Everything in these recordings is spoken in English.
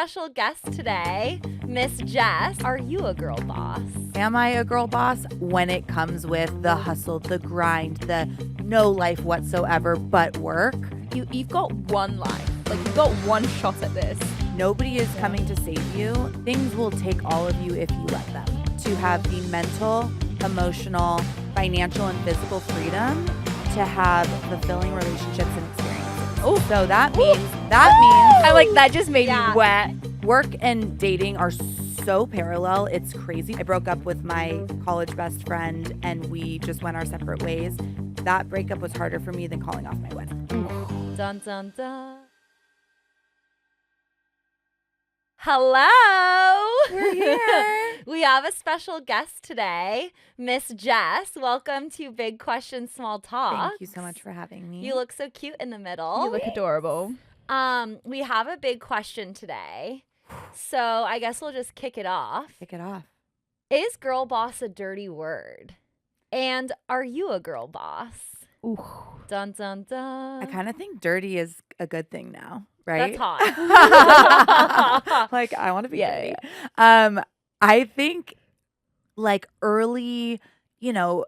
special guest today, Miss Jess. Are you a girl boss? Am I a girl boss when it comes with the hustle, the grind, the no life whatsoever but work? You've got one life. Like, you've got one shot at this. Nobody is coming to save you. Things will take all of you if you let them. To have the mental, emotional, financial, and physical freedom to have fulfilling relationships and experiences. Oh, so that means I like that just made me wet. Work and dating are so parallel. It's crazy. I broke up with my college best friend and we just went our separate ways. That breakup was harder for me than calling off my wedding. Dun, dun, dun. Hello. We're here. We have a special guest today, Miss Jess. Welcome to Big Question Small Talk. Thank you so much for having me. You look so cute in the middle. You look adorable. We have a big question today. So I guess we'll just kick it off. Kick it off. Is girl boss a dirty word? And are you a girl boss? Ooh. Dun, dun, dun. I kind of think dirty is a good thing now, right? That's hot. Like, I want to be Yeah, dirty. I think like early, 2000s,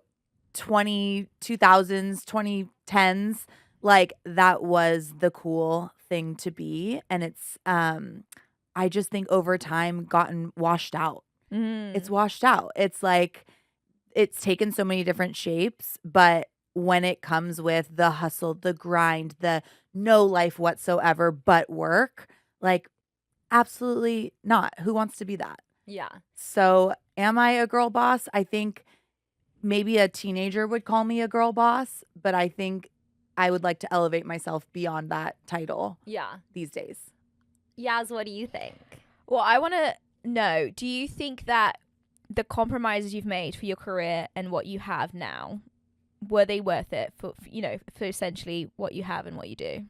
2010s, like that was the cool thing to be. And it's, I just think over time gotten washed out. It's washed out. It's like, it's taken so many different shapes, but when it comes with the hustle, the grind, the no life whatsoever but work, like absolutely not. Who wants to be that? Yeah. So am I a girl boss? I think maybe a teenager would call me a girl boss, but I think I would like to elevate myself beyond that title Yeah. these days. Yaz, what do you think? Well, I want to know, do you think that the compromises you've made for your career and what you have now, were they worth it for essentially what you have and what you do?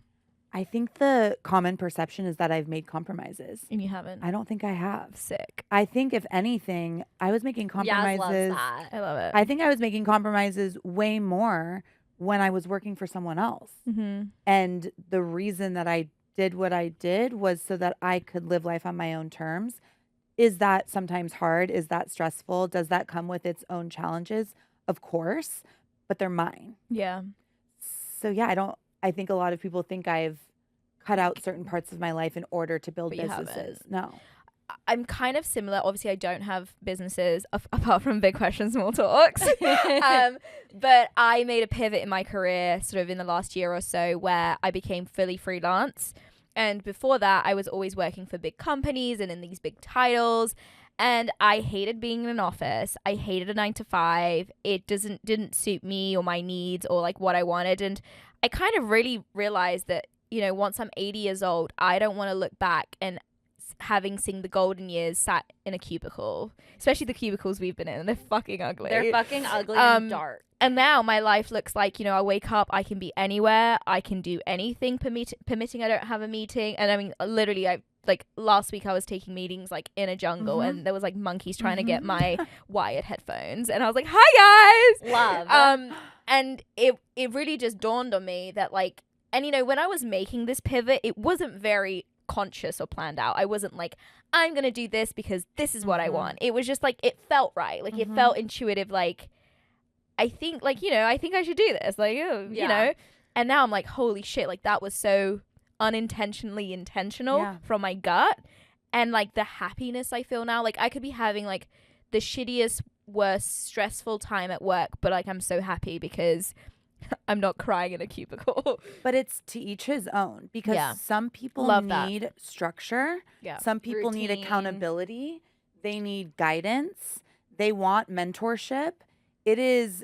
I think the common perception is that I've made compromises. And you haven't. I don't think I have. Sick. I think if anything, I was making Yaz compromises. loves that. I love it. I think I was making compromises way more when I was working for someone else. Mm-hmm. And the reason that I did what I did was so that I could live life on my own terms. Is that sometimes hard? Is that stressful? Does that come with its own challenges? Of course, but they're mine. Yeah. So yeah, I think a lot of people think I've cut out certain parts of my life in order to build But you businesses. haven't. No. I'm kind of similar. Obviously, I don't have businesses apart from Big Question Small Talks. But I made a pivot in my career sort of in the last year or so where I became fully freelance. And before that, I was always working for big companies and in these big titles. And I hated being in an office. I hated a 9 to 5. It didn't suit me or my needs or like what I wanted. And I kind of really realized that, once I'm 80 years old, I don't want to look back and having seen the golden years sat in a cubicle, especially the cubicles we've been in. They're fucking ugly. They're fucking ugly and dark. And now my life looks like, I wake up, I can be anywhere, I can do anything, permitting I don't have a meeting. And I mean, literally, last week I was taking meetings like in a jungle and there was like monkeys trying to get my wired headphones. And I was like, hi guys. Love. And it really just dawned on me that like, and when I was making this pivot, it wasn't very conscious or planned out. I wasn't like, I'm going to do this because this is what I want. It was just like, it felt right. Like it felt intuitive. Like, I think I think I should do this. Like, and now I'm like, holy shit. Like that was so unintentionally intentional from my gut. And like the happiness I feel now, like I could be having like the shittiest, worst, stressful time at work, but like I'm so happy because I'm not crying in a cubicle. But it's to each his own because some people need structure. Yeah. Some people need accountability. They need guidance. They want mentorship. It's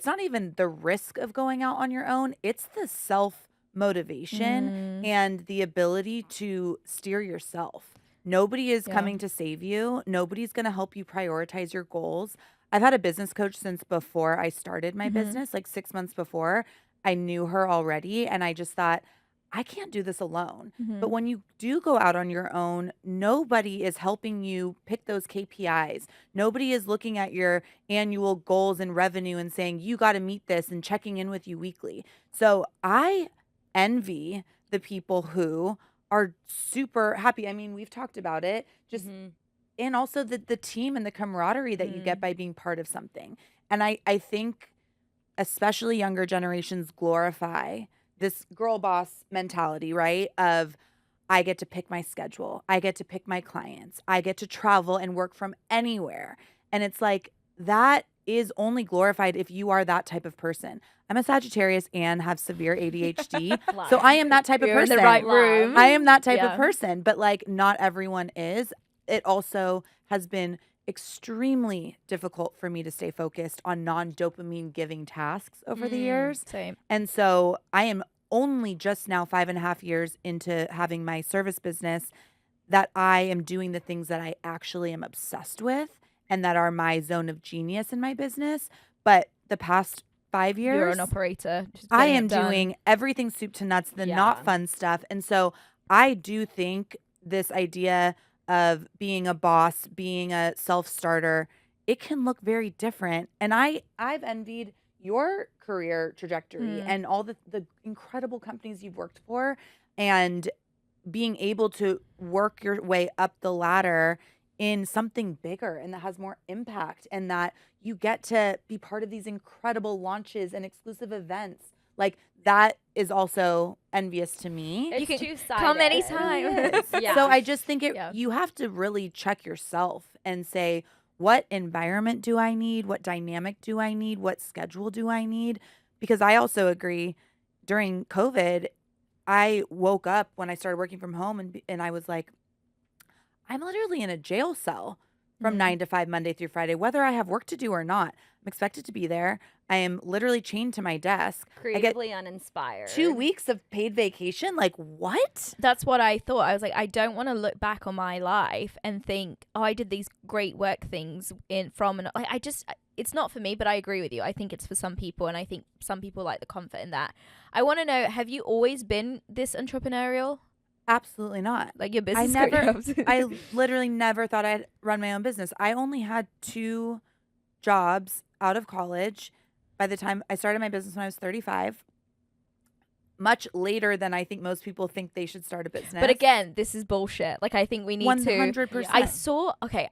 not even the risk of going out on your own. It's the self-motivation and the ability to steer yourself. Nobody is coming to save you. Nobody's going to help you prioritize your goals. I've had a business coach since before I started my business, like 6 months before. I knew her already, and I just thought, I can't do this alone. But when you do go out on your own, nobody is helping you pick those KPIs. Nobody is looking at your annual goals and revenue and saying, you got to meet this and checking in with you weekly. So I envy the people who are super happy. I mean, we've talked about it, just and also the team and the camaraderie that you get by being part of something. And I think especially younger generations glorify this girl boss mentality, right? Of I get to pick my schedule. I get to pick my clients. I get to travel and work from anywhere. And it's like that is only glorified if you are that type of person. I'm a Sagittarius and have severe ADHD. So I am that type of You're person. in the right room. I am that type of Yeah. person, but like not everyone is. It also has been extremely difficult for me to stay focused on non-dopamine giving tasks over the years. Same. And so I am only just now 5.5 years into having my service business that I am doing the things that I actually am obsessed with and that are my zone of genius in my business. But the past 5 years, You're an operator. Just I getting it am done. doing everything soup to nuts, the not fun stuff. And so I do think this idea of being a boss, being a self-starter, it can look very different. And I've envied your career trajectory and all the incredible companies you've worked for and being able to work your way up the ladder in something bigger and that has more impact and that you get to be part of these incredible launches and exclusive events. Like that is also envious to me. It's You can two-sided. come It anytime. really is. Yeah. So I just think Yeah. you have to really check yourself and say, what environment do I need? What dynamic do I need? What schedule do I need? Because I also agree during COVID, I woke up when I started working from home and I was like, I'm literally in a jail cell from 9 to 5 Monday through Friday, whether I have work to do or not. I'm expected to be there. I am literally chained to my desk. Creatively uninspired. 2 weeks of paid vacation. Like what? That's what I thought. I was like, I don't want to look back on my life and think, oh, I did these great work things it's not for me, but I agree with you. I think it's for some people, and I think some people like the comfort in that. I want to know, have you always been this entrepreneurial? Absolutely not. Like your business? I literally never thought I'd run my own business. I only had 2 jobs out of college by the time I started my business when I was 35. Much later than I think most people think they should start a business. But again, this is bullshit. Like I think we need 100%. I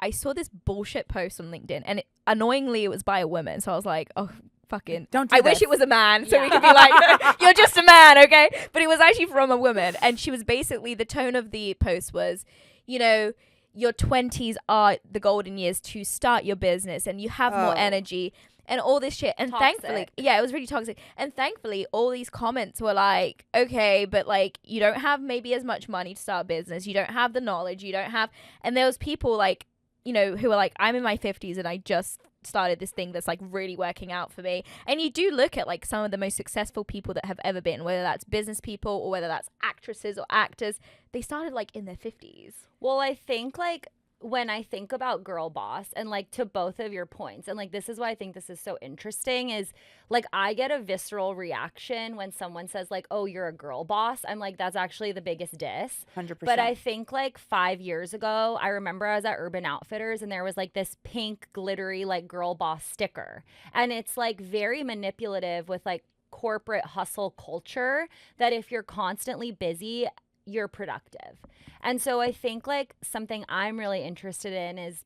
saw this bullshit post on LinkedIn, and annoyingly it was by a woman. So I was like, oh, fucking. Don't do I this. wish it was a man, so we Yeah. could be like, you're just a man, okay? But it was actually from a woman, and she was basically, the tone of the post was, you know, your 20s are the golden years to start your business, and you have more energy. And all this shit. And Toxic. thankfully, yeah, it was really toxic. And thankfully, all these comments were like, okay, but like, you don't have maybe as much money to start a business. You don't have the knowledge. You don't have. And there was people like, you know, who were like, I'm in my 50s and I just started this thing that's like really working out for me. And you do look at like some of the most successful people that have ever been, whether that's business people or whether that's actresses or actors. They started like in their 50s. Well, I think like when I think about girl boss and like to both of your points, and like this is why I think this is so interesting, is like I get a visceral reaction when someone says like, oh, you're a girl boss. I'm like, that's actually the biggest diss. 100%. But I think like 5 years ago, I remember I was at Urban Outfitters and there was like this pink glittery like girl boss sticker. And it's like very manipulative with like corporate hustle culture that if you're constantly busy, you're productive. And so I think like something I'm really interested in is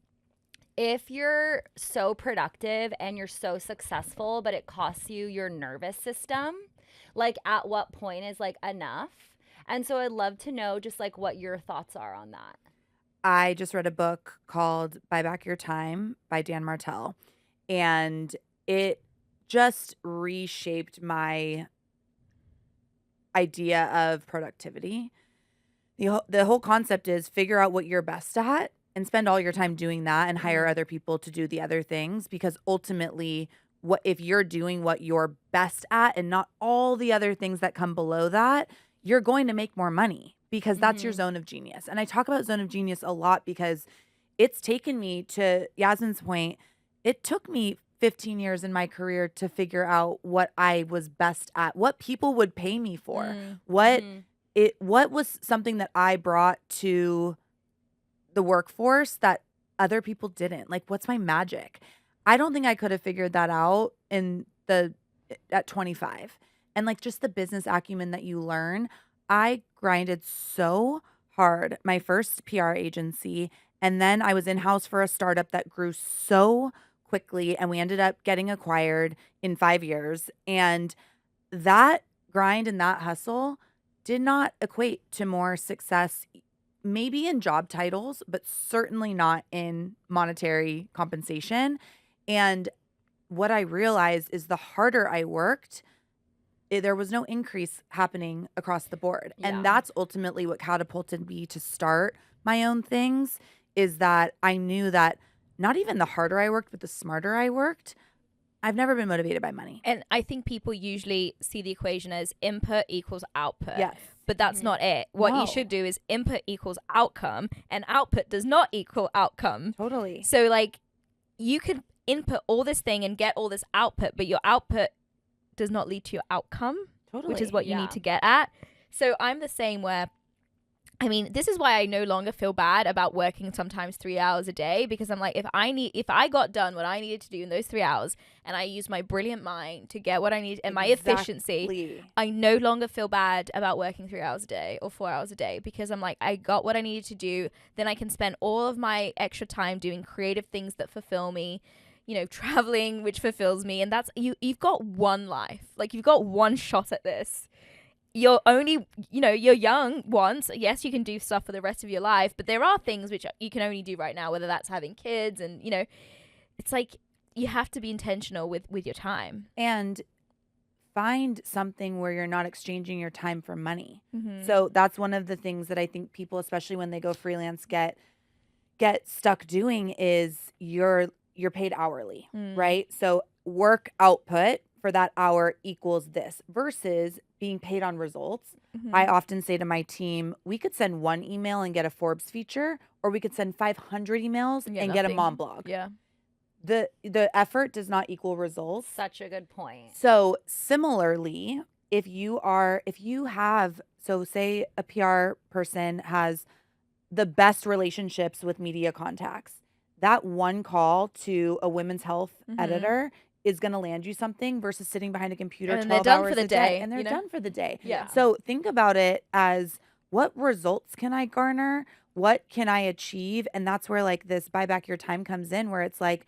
if you're so productive and you're so successful, but it costs you your nervous system, like at what point is like enough? And so I'd love to know just like what your thoughts are on that. I just read a book called Buy Back Your Time by Dan Martell, and it just reshaped my idea of productivity. The whole concept is figure out what you're best at and spend all your time doing that and hire other people to do the other things, because ultimately what if you're doing what you're best at and not all the other things that come below that, you're going to make more money because that's your zone of genius. And I talk about zone of genius a lot because it's taken me, to Yasmin's point, it took me 15 years in my career to figure out what I was best at, what people would pay me for, what was something that I brought to the workforce that other people didn't. Like, what's my magic? I don't think I could have figured that out at 25. And like just the business acumen that you learn, I grinded so hard, my first PR agency, and then I was in-house for a startup that grew so quickly, and we ended up getting acquired in 5 years, and that grind and that hustle did not equate to more success, maybe in job titles, but certainly not in monetary compensation. And what I realized is the harder I worked, there was no increase happening across the board. Yeah. And that's ultimately what catapulted me to start my own things, is that I knew that not even the harder I worked, but the smarter I worked, I've never been motivated by money. And I think people usually see the equation as input equals output. Yes. But that's not it. What No. you should do is input equals outcome, and output does not equal outcome. Totally. So like you could input all this thing and get all this output, but your output does not lead to your outcome, Totally. which is what you Yeah. need to get at. So I'm the same where, I mean, this is why I no longer feel bad about working sometimes 3 hours a day, because I'm like, if I got done what I needed to do in those 3 hours and I used my brilliant mind to get what I need and my efficiency, Exactly. I no longer feel bad about working 3 hours a day or 4 hours a day, because I'm like, I got what I needed to do. Then I can spend all of my extra time doing creative things that fulfill me, you know, traveling, which fulfills me. And that's, you've got one life. Like, you've got one shot at this. You're only, you know, you're young once. Yes, you can do stuff for the rest of your life, but there are things which you can only do right now, whether that's having kids. And, you know, it's like you have to be intentional with your time. And find something where you're not exchanging your time for money. Mm-hmm. So that's one of the things that I think people, especially when they go freelance, get stuck doing, is you're paid hourly, right? So work output for that hour equals this, versus being paid on results. Mm-hmm. I often say to my team, we could send one email and get a Forbes feature, or we could send 500 emails and get a nothing. mom blog. Yeah. The effort does not equal results. Such a good point. So similarly, if you have, so say a PR person has the best relationships with media contacts, that one call to a women's health editor is going to land you something, versus sitting behind a computer And 12 they're done hours for the a day, day, and they're you know? done for the day. Yeah. So think about it as, what results can I garner? What can I achieve? And that's where like this buy back your time comes in, where it's like,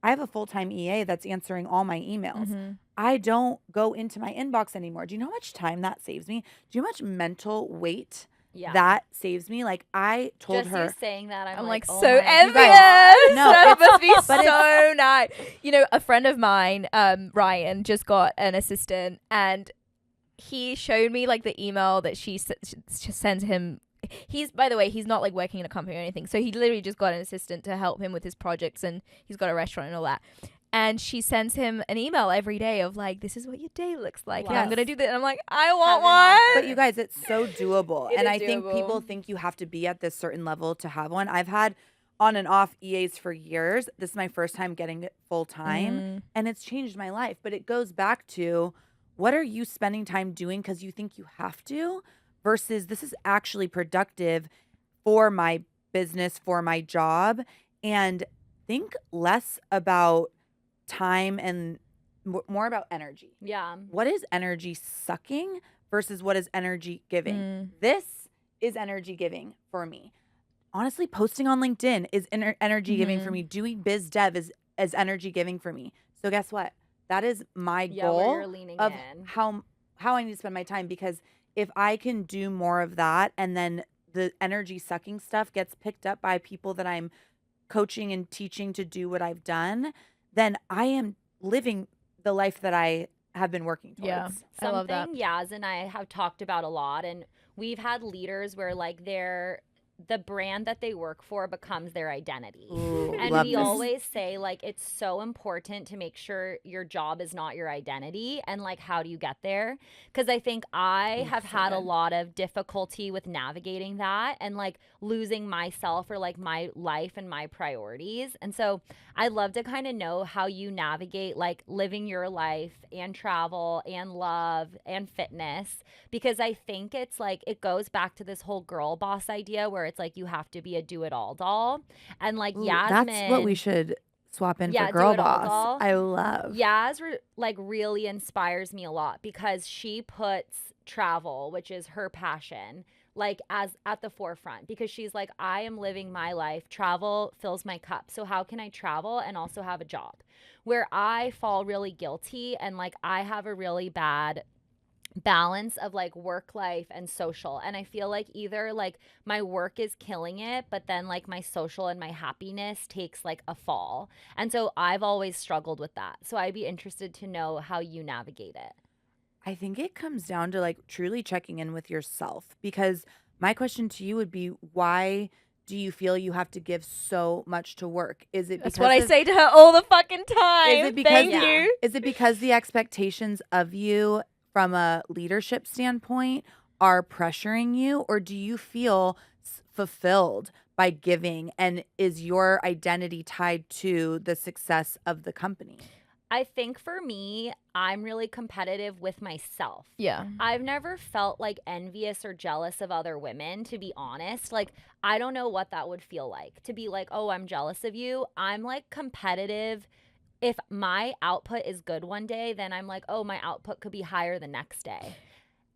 I have a full-time EA that's answering all my emails. I don't go into my inbox anymore. Do you know how much time that saves me? Do you know how much mental weight Yeah. that saves me? Like, I told Just her, you saying that, I'm like oh so my envious. God. No, That must be but so nice. You know, a friend of mine, Ryan, just got an assistant, and he showed me like the email that she sends him. He's, by the way, he's not like working in a company or anything. So he literally just got an assistant to help him with his projects, and he's got a restaurant and all that. And she sends him an email every day of like, this is what your day looks like. And I'm going to do that. And I'm like, I want one. but you guys, it's so doable. It And is I think doable. people think you have to be at this certain level to have one. I've had on and off EAs for years. This is my first time getting it full time, and it's changed my life. But it goes back to, what are you spending time doing because you think you have to, versus this is actually productive for my business, for my job. And think less about time and more about energy. Yeah. What is energy sucking versus what is energy giving? This is energy giving for me. Honestly, posting on LinkedIn is energy giving for me. Doing biz dev is energy giving for me. So guess what? That is my Where goal you're leaning of in. how I need to spend my time, because if I can do more of that, and then the energy sucking stuff gets picked up by people that I'm coaching and teaching to do what I've done, then I am living the life that I have been working towards. Yeah. I love that. Something Yaz and I have talked about a lot, and we've had leaders where like the brand that they work for becomes their identity. Ooh, And love we this. always say like it's so important to make sure your job is not your identity, and like how do you get there? Because I think I have so had a good. lot of difficulty with navigating that and like losing myself or like my life and my priorities. And so I'd love to kind of know how you navigate like living your life and travel and love and fitness, because I think it's like it goes back to this whole girl boss idea where it's like you have to be a do-it-all doll. And like Ooh, Jasmine, that's what we should swap in Yeah, for do girl it all boss. doll. I love. Yaz really inspires me a lot because she puts travel, which is her passion, like as at the forefront, because she's like, I am living my life. Travel fills my cup. So how can I travel and also have a job? Where I fall really guilty and like I have a really bad balance of like work life and social, and I feel like either like my work is killing it, but then like my social and my happiness takes like a fall, and so I've always struggled with that. So I'd be interested to know how you navigate it. I think it comes down to like truly checking in with yourself, because my question to you would be, why do you feel you have to give so much to work? Is it That's because what I say to her all the fucking time. Is it because Thank Yeah. you. is it because the expectations of you from a leadership standpoint are pressuring you, or do you feel fulfilled by giving, and is your identity tied to the success of the company? I think for me, I'm really competitive with myself. Yeah. I've never felt like envious or jealous of other women, to be honest. Like, I don't know what that would feel like to be like, oh, I'm jealous of you. I'm like competitive. If my output is good one day, then I'm like, oh, my output could be higher the next day.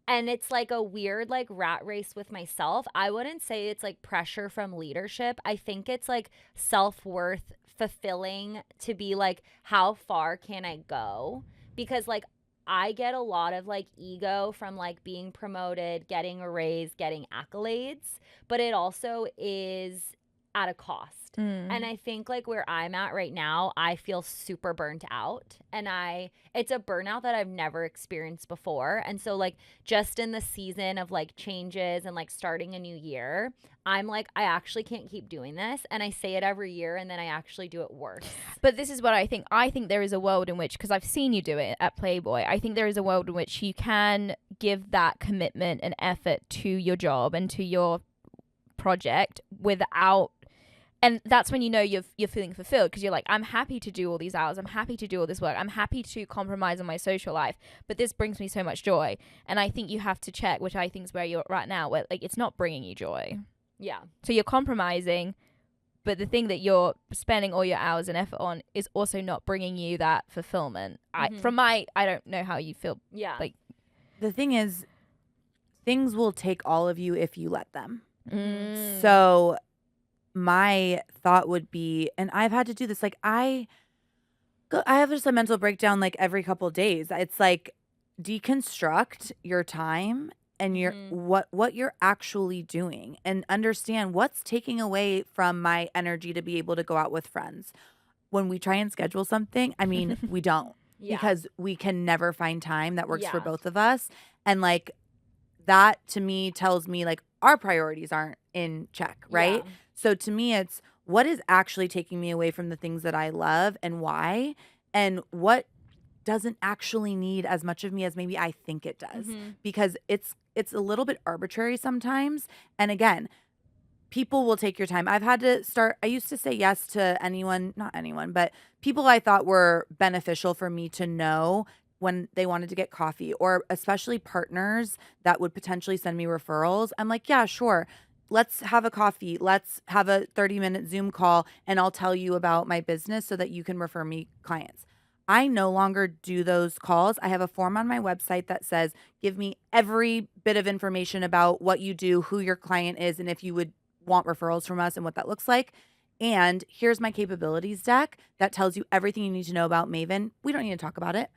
And it's like a weird like rat race with myself. I wouldn't say it's like pressure from leadership. I think it's like self-worth fulfilling to be like, how far can I go? Because like I get a lot of like ego from like being promoted, getting a raise, getting accolades, but it also is at a cost. And I think like where I'm at right now, I feel super burnt out, and it's a burnout that I've never experienced before. And so like just in the season of like changes and like starting a new year, I'm like, I actually can't keep doing this. And I say it every year and then I actually do it worse. But this is what I think. I think there is a world in which, because I've seen you do it at Playboy, I think there is a world in which you can give that commitment and effort to your job and to your project without, and that's when you know you're feeling fulfilled, because you're like, I'm happy to do all these hours, I'm happy to do all this work, I'm happy to compromise on my social life, but this brings me so much joy. And I think you have to check, which I think is where you're right now, where like it's not bringing you joy. Yeah. So you're compromising, but the thing that you're spending all your hours and effort on is also not bringing you that fulfillment. I don't know how you feel. Yeah. Like, The thing is, things will take all of you if you let them. mm. So my thought would be, and I've had to do this, like I have just a mental breakdown like every couple of days. It's like, deconstruct your time and your what you're actually doing, and understand what's taking away from my energy to be able to go out with friends. When we try and schedule something, I mean, we don't, Yeah. because we can never find time that works for Yeah. both of us. And like that to me tells me like our priorities aren't in check, right? Yeah. So to me, it's what is actually taking me away from the things that I love and why, and what doesn't actually need as much of me as maybe I think it does, because it's a little bit arbitrary sometimes. And again, people will take your time. I used to say yes to anyone, not anyone, but people I thought were beneficial for me to know when they wanted to get coffee, or especially partners that would potentially send me referrals. I'm like, yeah, sure. Let's have a coffee. Let's have a 30-minute Zoom call, and I'll tell you about my business so that you can refer me clients. I no longer do those calls. I have a form on my website that says, give me every bit of information about what you do, who your client is, and if you would want referrals from us and what that looks like. And here's my capabilities deck that tells you everything you need to know about Maven. We don't need to talk about it.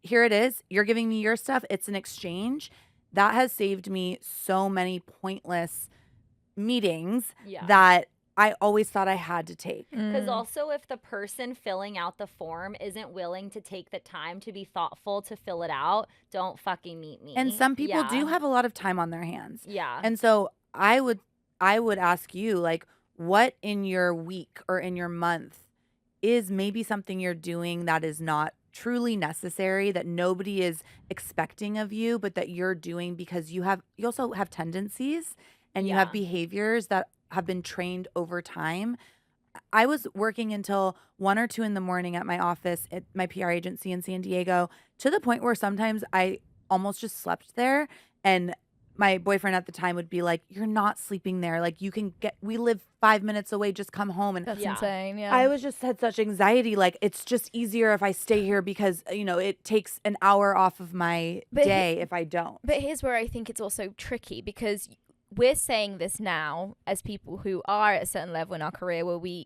Here it is. You're giving me your stuff. It's an exchange. That has saved me so many pointless meetings that I always thought I had to take. Because also, if the person filling out the form isn't willing to take the time to be thoughtful to fill it out, don't fucking meet me. And some people do have a lot of time on their hands. Yeah. And so I would ask you, like, what in your week or in your month is maybe something you're doing that is not truly necessary, that nobody is expecting of you, but that you're doing because you also have tendencies and you have behaviors that have been trained over time. I was working until 1 or 2 in the morning at my office at my PR agency in San Diego, to the point where sometimes I almost just slept there. And my boyfriend at the time would be like, you're not sleeping there. Like we live 5 minutes away, just come home. And That's Yeah. insane. Yeah. I was just had such anxiety. Like, it's just easier if I stay here because, it takes an hour off of my day if I don't. But here's where I think it's also tricky, because we're saying this now as people who are at a certain level in our career where we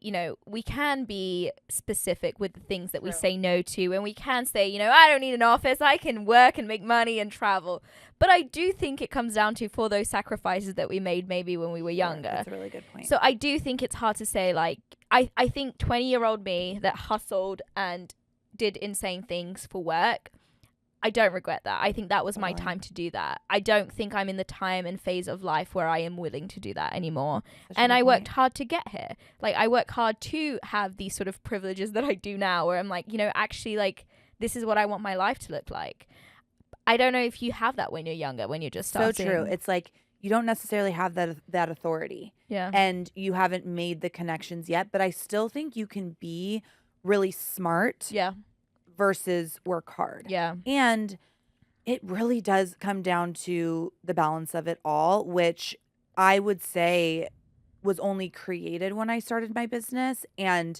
can be specific with the things that we say no to, and we can say, I don't need an office, I can work and make money and travel. But I do think it comes down to, for those sacrifices that we made maybe when we were younger. That's a really good point. So I do think it's hard to say, like, I think 20-year-old me that hustled and did insane things for work, I don't regret that. I think that was my time to do that. I don't think I'm in the time and phase of life where I am willing to do that anymore. And I worked hard to get here. Like, I work hard to have these sort of privileges that I do now, where I'm like, actually, like, this is what I want my life to look like. I don't know if you have that when you're younger, when you're just starting. So true. It's like you don't necessarily have that authority. Yeah. And you haven't made the connections yet. But I still think you can be really smart. Yeah. Versus work hard. Yeah. And it really does come down to the balance of it all, which I would say was only created when I started my business. And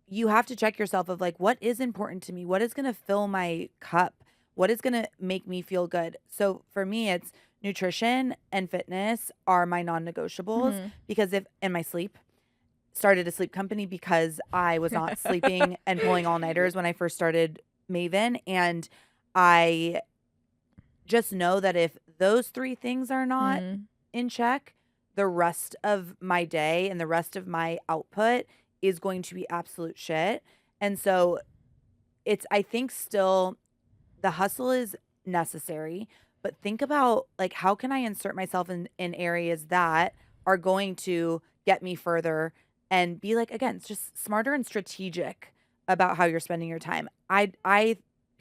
you have to check yourself of like, what is important to me? What is going to fill my cup? What is going to make me feel good? So for me, it's nutrition and fitness are my non-negotiables because and my sleep. Started a sleep company because I was not sleeping and pulling all-nighters when I first started Maven. And I just know that if those 3 things are not in check, the rest of my day and the rest of my output is going to be absolute shit. And so I think still the hustle is necessary, but think about like, how can I insert myself in areas that are going to get me further and be like, again, it's just smarter and strategic about how you're spending your time.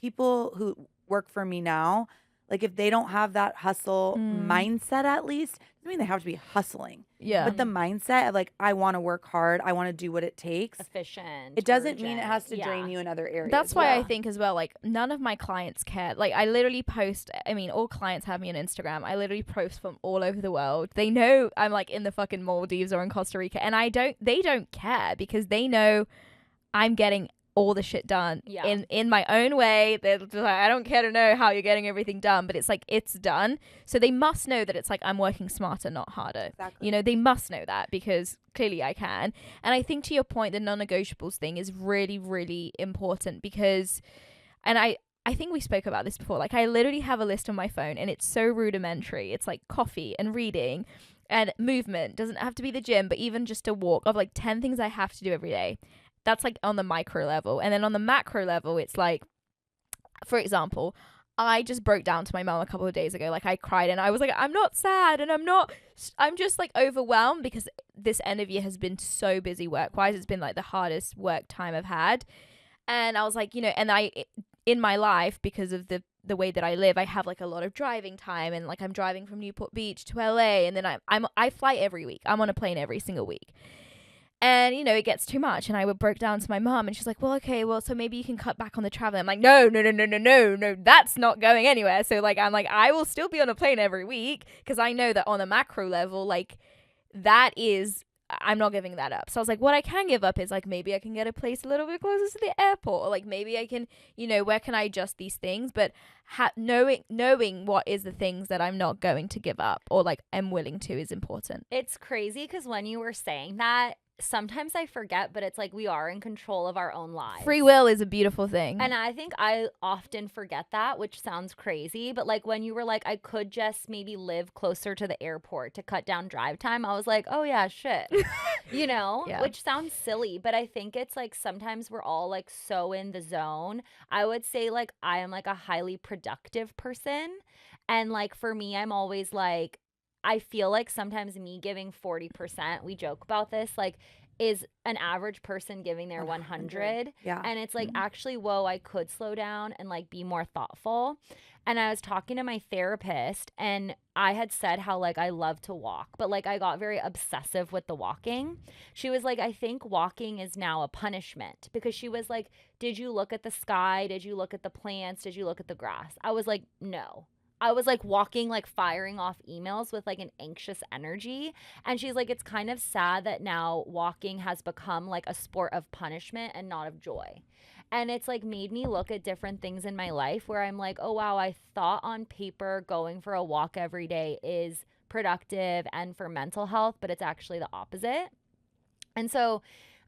People who work for me now, like if they don't have that hustle mindset, at least, I mean, they have to be hustling. Yeah. But the mindset of like, I want to work hard. I want to do what it takes. Efficient. It doesn't mean it urgent. has to drain you in other areas. That's why I think as well, like, none of my clients care. Like, I literally post, all clients have me on Instagram. I literally post from all over the world. They know I'm like in the fucking Maldives or in Costa Rica, and they don't care because they know I'm getting all the shit done in my own way. They're just like, I don't care to know how you're getting everything done, but it's like, it's done. So they must know that it's like, I'm working smarter, not harder. Exactly. They must know that because clearly I can. And I think to your point, the non-negotiables thing is really, really important because, and I think we spoke about this before, like I literally have a list on my phone and it's so rudimentary. It's like coffee and reading and movement. Doesn't have to be the gym, but even just a walk, of like 10 things I have to do every day. That's like on the micro level. And then on the macro level, it's like, for example, I just broke down to my mom a couple of days ago. Like I cried and I was like, I'm not sad and I'm just like overwhelmed because this end of year has been so busy work-wise. It's been like the hardest work time I've had. And I was like, and in my life, because of the way that I live, I have like a lot of driving time, and like I'm driving from Newport Beach to LA, and then I fly every week. I'm on a plane every single week. And, it gets too much. And I broke down to my mom and she's like, well, okay, well, so maybe you can cut back on the travel. I'm like, no, that's not going anywhere. So like, I'm like, I will still be on a plane every week because I know that on a macro level, like I'm not giving that up. So I was like, what I can give up is like, maybe I can get a place a little bit closer to the airport, or like maybe I can, where can I adjust these things? But knowing what is the things that I'm not going to give up or like am willing to is important. It's crazy because when you were saying that, sometimes I forget, but it's like we are in control of our own lives. Free will is a beautiful thing. And I think I often forget that, which sounds crazy. But like when you were like, I could just maybe live closer to the airport to cut down drive time, I was like, oh yeah, shit. Yeah. Which sounds silly. But I think it's like sometimes we're all like so in the zone. I would say like I am like a highly productive person. And like for me, I'm always like, I feel like sometimes me giving 40%, we joke about this, like is an average person giving their 100. Yeah. And it's like, actually, whoa, I could slow down and like be more thoughtful. And I was talking to my therapist and I had said how like I love to walk, but like I got very obsessive with the walking. She was like, I think walking is now a punishment, because she was like, did you look at the sky? Did you look at the plants? Did you look at the grass? I was like, no. I was like walking, like firing off emails with like an anxious energy. And she's like, it's kind of sad that now walking has become like a sport of punishment and not of joy. And it's like made me look at different things in my life where I'm like, oh, wow, I thought on paper going for a walk every day is productive and for mental health, but it's actually the opposite. And so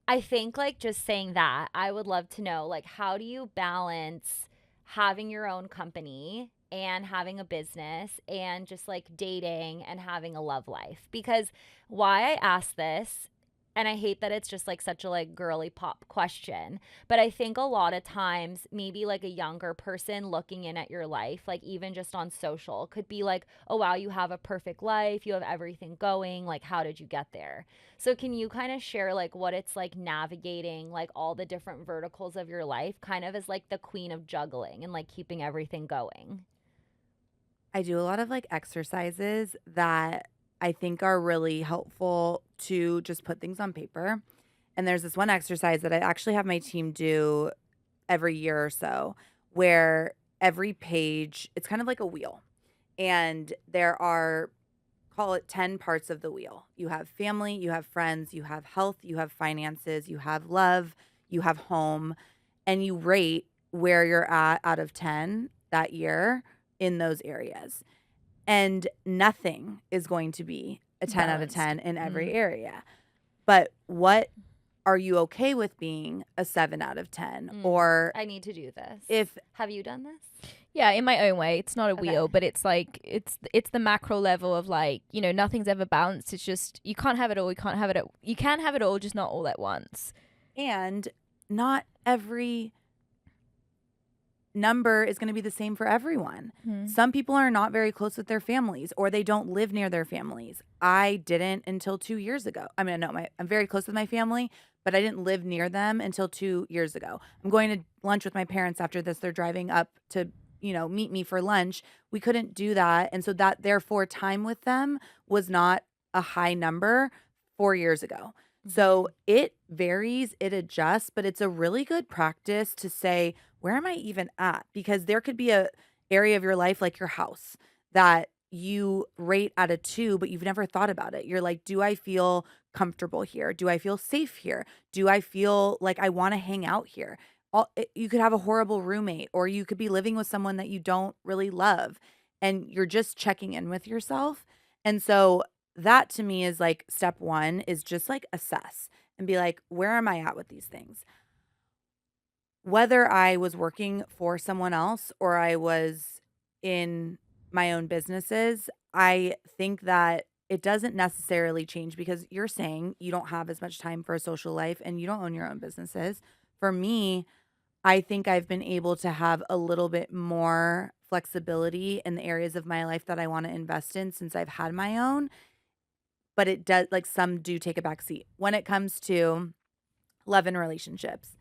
I think like just saying that, I would love to know like how do you balance having your own company and having a business and just like dating and having a love life? Because why I ask this, and I hate that it's just like such a like girly pop question, but I think a lot of times maybe like a younger person looking in at your life, like even just on social, could be like, oh wow, you have a perfect life, you have everything going, like how did you get there? So can you kind of share like what it's like navigating like all the different verticals of your life kind of as like the queen of juggling and like keeping everything going? I do a lot of like exercises that I think are really helpful to just put things on paper. And there's this one exercise that I actually have my team do every year or so, where every page, it's kind of like a wheel. And there are, call it 10 parts of the wheel. You have family, you have friends, you have health, you have finances, you have love, you have home, and you rate where you're at out of 10 that year in those areas. And nothing is going to be a 10 out of Balanced. 10 in every area. But what are you okay with being a 7 out of 10? Or I need to do this. if Have you done this? Yeah, in my own way. It's not a Okay. wheel, but it's like it's the macro level of like, you know, nothing's ever balanced. It's just you can't have it all, you can't have it you can have it all, just not all at once. and not every number is going to be the same for everyone. Some people are not very close with their families or they don't live near their families. I didn't until 2 years ago. I mean, no, I'm very close with my family, but I didn't live near them until 2 years ago. I'm going to lunch with my parents after this. They're driving up to, meet me for lunch. We couldn't do that. And so that therefore time with them was not a high number 4 years ago. So it varies, it adjusts, but it's a really good practice to say, where am I even at? Because there could be a area of your life like your house that you rate at a 2, but you've never thought about it. You're like, do I feel comfortable here? Do I feel safe here? Do I feel like I want to hang out here? You could have a horrible roommate, or you could be living with someone that you don't really love, and you're just checking in with yourself. And so that to me is like step one, is just like assess and be like, where am I at with these things? Whether I was working for someone else or I was in my own businesses, I think that it doesn't necessarily change, because you're saying you don't have as much time for a social life and you don't own your own businesses. For me, I think I've been able to have a little bit more flexibility in the areas of my life that I want to invest in since I've had my own. But it does, like, some do take a back seat when it comes to love and relationships.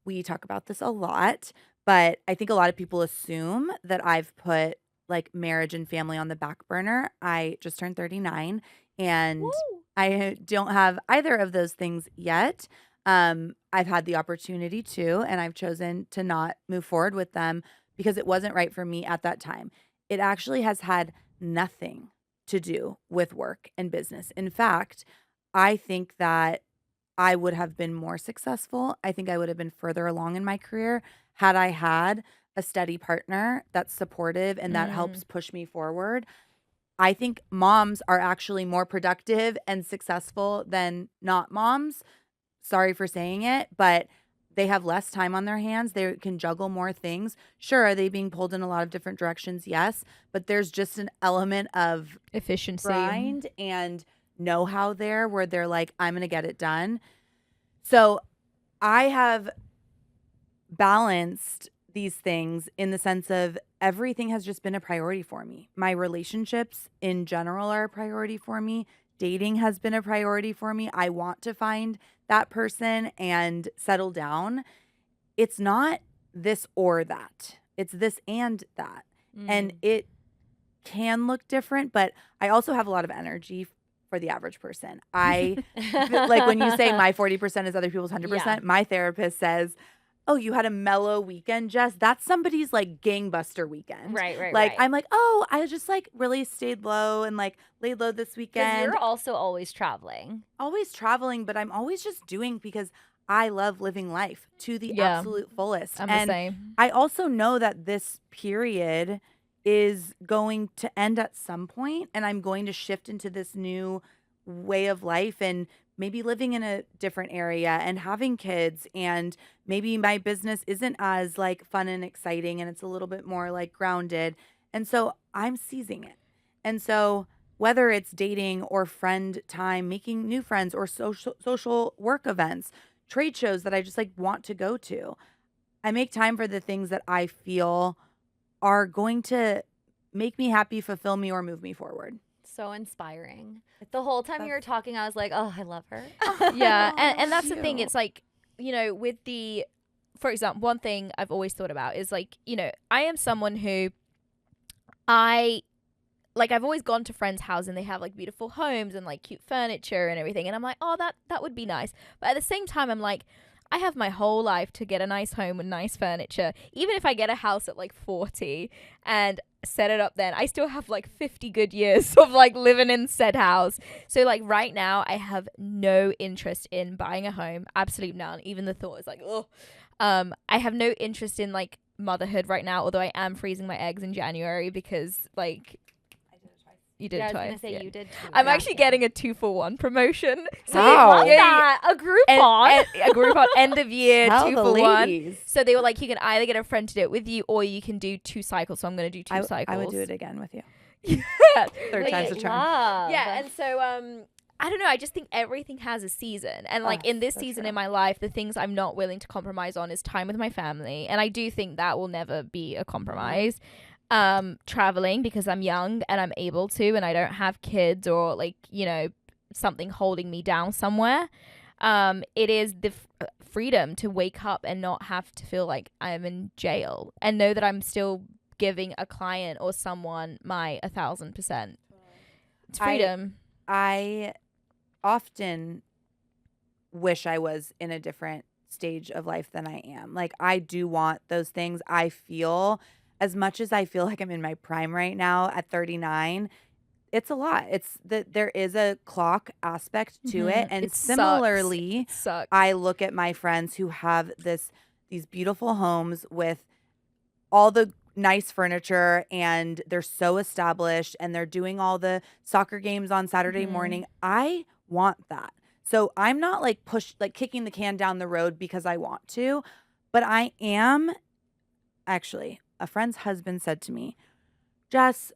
We talk about this a lot, but I think a lot of people assume that I've put like marriage and family on the back burner. I just turned 39 and Woo! I don't have either of those things yet. I've had the opportunity to, and I've chosen to not move forward with them because it wasn't right for me at that time. It actually has had nothing to do with work and business. In fact, I think that I would have been more successful. I think I would have been further along in my career had I had a steady partner that's supportive and that helps push me forward. I think moms are actually more productive and successful than not moms. Sorry for saying it, but they have less time on their hands. They can juggle more things. Sure, are they being pulled in a lot of different directions? Yes, but there's just an element of Efficiency. grind and know-how there where they're like, I'm going to get it done. So I have balanced these things in the sense of everything has just been a priority for me. My relationships in general are a priority for me. Dating has been a priority for me. I want to find that person and settle down. It's not this or that. It's this and that. And it can look different, but I also have a lot of energy for the average person. I like when you say my 40% is other people's 100%, Yeah. my therapist says oh, you had a mellow weekend, Jess. That's somebody's like gangbuster weekend. Right. Like I'm like, oh, I just like really stayed low and like laid low this Because weekend. you're also always traveling. Always traveling, but I'm always just doing because I love living life to the absolute fullest. I'm and the same. I also know that this period is going to end at some point, and I'm going to shift into this new way of life and maybe living in a different area and having kids, and maybe my business isn't as like fun and exciting and it's a little bit more like grounded. And so I'm seizing it. And so whether it's dating or friend time, making new friends or social work events, trade shows that I just like want to go to, I make time for the things that I feel are going to make me happy, fulfill me, or move me forward. So inspiring. The whole time you were talking, I was like, oh, I love her. Yeah. And that's the thing. you. It's like, with for example, one thing I've always thought about is like, I am someone who I've always gone to friends' houses and they have like beautiful homes and like cute furniture and everything. And I'm like, oh, that would be nice. But at the same time, I'm like, I have my whole life to get a nice home with nice furniture. Even if I get a house at like 40 and set it up then, I still have like 50 good years of like living in said house. So like right now, I have no interest in buying a home. Absolute none. Even the thought is like, oh. I have no interest in like motherhood right now, although I am freezing my eggs in January because like you did it twice. I was gonna say you did too. I'm actually getting a 2-for-1 promotion. So Wow. they, A Groupon. a Groupon end of year Tell the 2-for-1. ladies. So they were like, you can either get a friend to do it with you, or you can do 2 cycles. So I'm going to do 2 cycles. I would do it again with you. Yeah. Third time's a charm. Love. Yeah, and so I don't know. I just think everything has a season, and like in this so season true. in my life, the things I'm not willing to compromise on is time with my family, and I do think that will never be a compromise. Traveling because I'm young and I'm able to, and I don't have kids or like something holding me down somewhere. It is the freedom to wake up and not have to feel like I'm in jail and know that I'm still giving a client or someone my 1,000%. It's freedom. I often wish I was in a different stage of life than I am. Like I do want those things. I feel as much as I feel like I'm in my prime right now at 39, it's a lot. It's that there is a clock aspect to it. And similarly, sucks. I look at my friends who have these beautiful homes with all the nice furniture and they're so established and they're doing all the soccer games on Saturday morning. I want that. So I'm not like kicking the can down the road because I want to, but I am actually. A friend's husband said to me, Jess,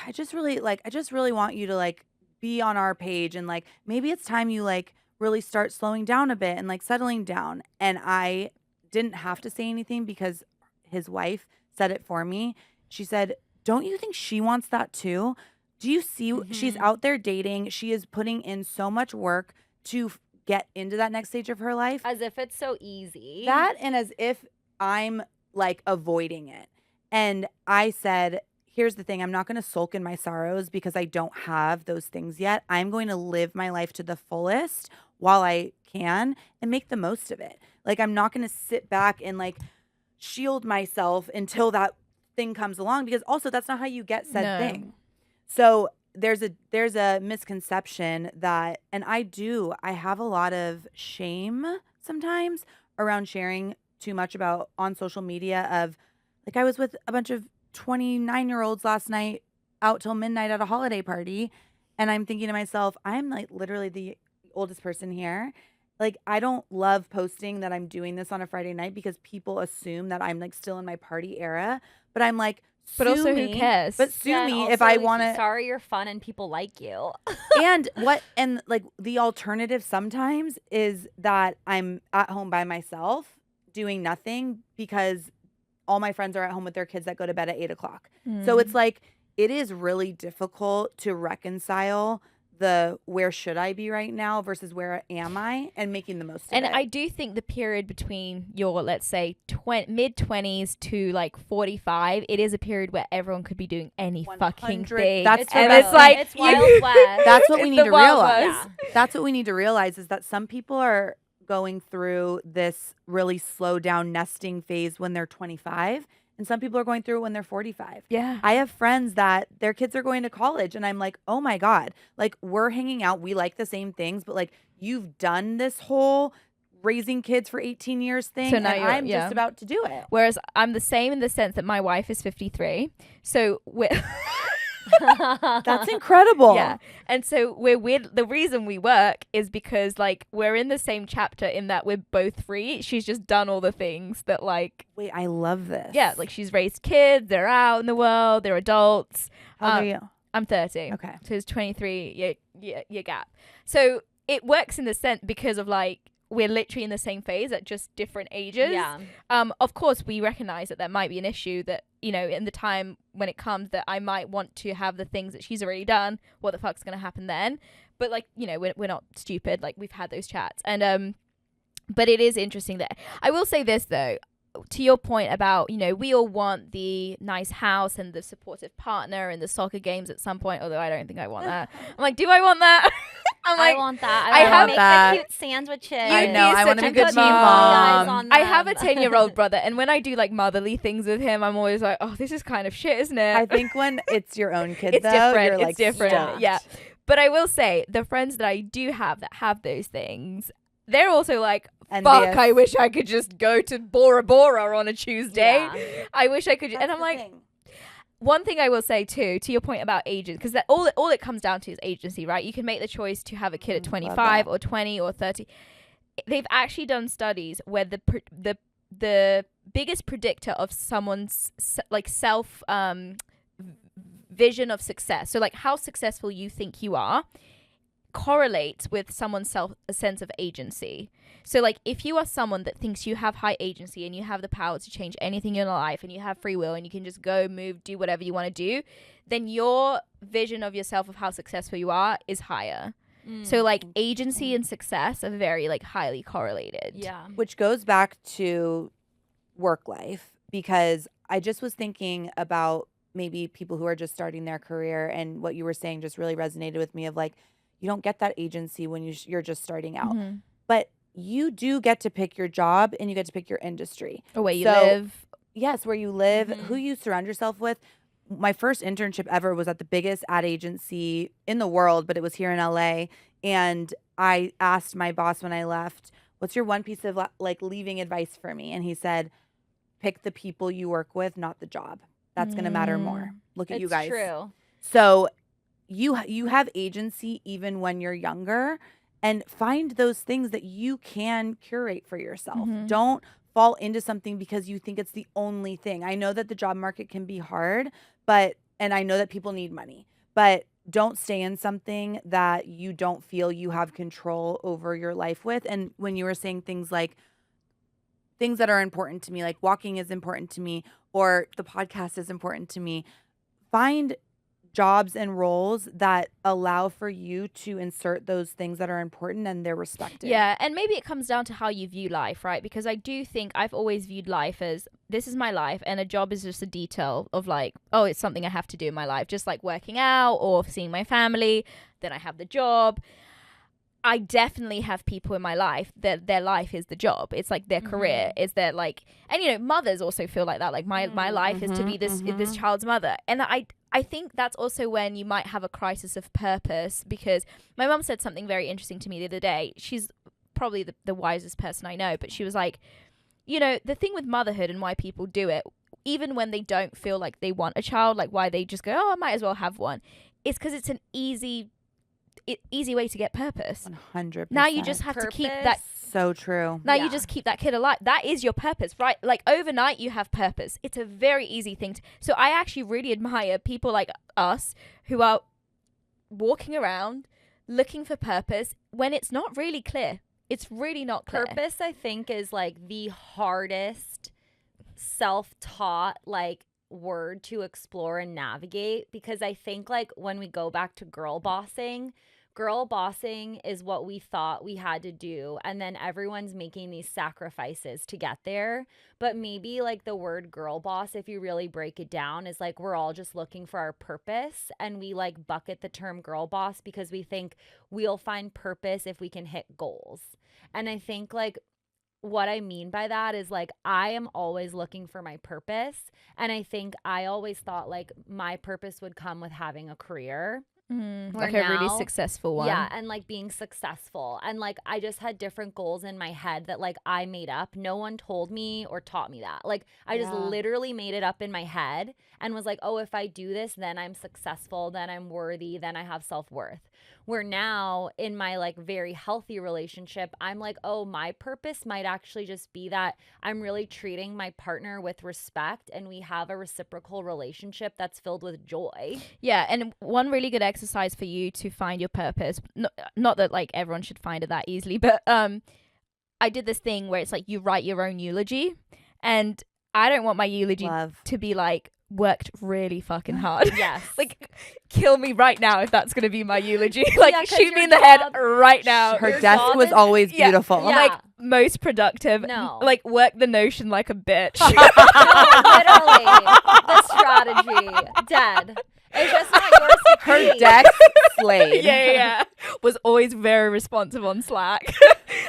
I just really want you to like be on our page and like maybe it's time you like really start slowing down a bit and like settling down. And I didn't have to say anything because his wife said it for me. She said, don't you think she wants that too? Do you see she's out there dating? She is putting in so much work to get into that next stage of her life. As if it's so easy. That and as if I'm like avoiding it. And I said, here's the thing. I'm not going to sulk in my sorrows because I don't have those things yet. I'm going to live my life to the fullest while I can and make the most of it. Like, I'm not going to sit back and like shield myself until that thing comes along because also that's not how you get said thing. So there's a misconception that, and I have a lot of shame sometimes around sharing too much about on social media of, like I was with a bunch of 29-year-olds last night out till midnight at a holiday party. And I'm thinking to myself, I'm like literally the oldest person here. Like I don't love posting that I'm doing this on a Friday night because people assume that I'm like still in my party era. But I'm like, but also me, who cares? But sue me if I want to. Sorry, you're fun and people like you. and like the alternative sometimes is that I'm at home by myself doing nothing because all my friends are at home with their kids that go to bed at 8:00. So it's like, it is really difficult to reconcile the where should I be right now versus where am I and making the most of it. And I do think the period between your, let's say, mid-20s to like 45, it is a period where everyone could be doing any fucking thing. It's like, it's Wild West. That's what we need to realize. Yeah. That's what we need to realize is that some people are going through this really slow down nesting phase when they're 25, and some people are going through it when they're 45. Yeah. I have friends that their kids are going to college, and I'm like, oh my God, like we're hanging out, we like the same things, but like you've done this whole raising kids for 18 years thing, So now and I'm just about to do it. Whereas I'm the same in the sense that my wife is 53. So we're That's incredible. yeah. And so the reason we work is because like we're in the same chapter in that we're both free. She's just done all the things that like, Wait, I love this. yeah, like she's raised kids, they're out in the world, they're adults. How old are you? I'm 30. Okay. So it's 23 year gap. So it works in the sense because of like, we're literally in the same phase at just different ages. Yeah. Of course, we recognize that there might be an issue that, you know, in the time when it comes that I might want to have the things that she's already done. What the fuck's going to happen then? But like, you know, we're not stupid. Like we've had those chats. And, but it is interesting that I will say this though, to your point about, you know, we all want the nice house and the supportive partner and the soccer games at some point, although I don't think I want that. I'm like, do I want that? I'm like, I want that. I I have want to make that. the cute sandwiches. I know. I want to be a good put mom. eyes on I have a them. 10-year-old brother, and when I do like motherly things with him, I'm always like, oh, this is kind of shit, isn't it? I think when it's your own kid, it's though, different. you're It's like different. stoked. Yeah. But I will say, the friends that I do have that have those things, they're also like, fuck, Envious. I wish I could just go to Bora Bora on a Tuesday. Yeah. I wish I could. That's and I'm the like, thing. one thing I will say too, to your point about agents, because all it comes down to is agency, right? You can make the choice to have a kid at 25 or 20 or 30. They've actually done studies where the biggest predictor of someone's like self vision of success, so like how successful you think you are, correlates with someone's a sense of agency. So like if you are someone that thinks you have high agency and you have the power to change anything in your life and you have free will and you can just go, move, do whatever you want to do, then your vision of yourself of how successful you are is higher. So like agency and success are very like highly correlated. Yeah. Which goes back to work life, because I just was thinking about maybe people who are just starting their career, and what you were saying just really resonated with me of like, you don't get that agency when you're just starting out. Mm-hmm. But you do get to pick your job and you get to pick your industry. Or where you So, live. Yes, where you live, Mhm. who you surround yourself with. My first internship ever was at the biggest ad agency in the world, but it was here in LA. And I asked my boss when I left, what's your one piece of like leaving advice for me? And he said, pick the people you work with, not the job. That's going to matter more. Look at It's you guys. true. So you have agency even when you're younger, and find those things that you can curate for yourself. Mhm. Don't fall into something because you think it's the only thing. I know that the job market can be hard, and I know that people need money, but don't stay in something that you don't feel you have control over your life with. And when you were saying things like things that are important to me, like walking is important to me, or the podcast is important to me, find jobs and roles that allow for you to insert those things that are important and they're respected. Yeah, and maybe it comes down to how you view life, right? Because I do think I've always viewed life as, this is my life, and a job is just a detail of like, oh, it's something I have to do in my life, just like working out or seeing my family. Then I have the job. I definitely have people in my life that their life is the job. It's like their career. It's their like, and you know, mothers also feel like that. Like my life is to be this child's mother. And I think that's also when you might have a crisis of purpose, because my mum said something very interesting to me the other day. She's probably the wisest person I know, but she was like, you know, the thing with motherhood and why people do it, even when they don't feel like they want a child, like why they just go, oh, I might as well have one, it's because it's an easy way to get purpose. 100%. Now you just have to keep that. So true. Now Yeah. you just keep that kid alive. That is your purpose, right? Like overnight you have purpose. It's a very easy thing. So I actually really admire people like us who are walking around looking for purpose when it's not really clear. It's really not clear. Purpose, I think, is like the hardest self-taught like word to explore and navigate, because I think like when we go back to girl bossing, girl bossing is what we thought we had to do, and then everyone's making these sacrifices to get there. But maybe like the word girl boss, if you really break it down, is like we're all just looking for our purpose, and we like bucket the term girl boss because we think we'll find purpose if we can hit goals. And I think like what I mean by that is like I am always looking for my purpose, and I think I always thought like my purpose would come with having a career. Like a really successful one. Yeah, and like being successful. And like I just had different goals in my head that like I made up. No one told me or taught me that. Like I just literally made it up in my head and was like, oh, if I do this, then I'm successful, then I'm worthy, then I have self-worth. Where now in my like very healthy relationship, I'm like, oh, my purpose might actually just be that I'm really treating my partner with respect and we have a reciprocal relationship that's filled with joy. Yeah, and one really good exercise for you to find your purpose, not that like everyone should find it that easily, but I did this thing where it's like you write your own eulogy, and I don't want my eulogy to be like worked really fucking hard. Yes. Like kill me right now if that's gonna be my eulogy. Like shoot me in the head right now. Her desk was always beautiful. Yeah. Like most productive. No. Like work the notion like a bitch. Literally. The strategy. Dead. It's just not yours to Her keep. desk slayed. Yeah. Was always very responsive on Slack.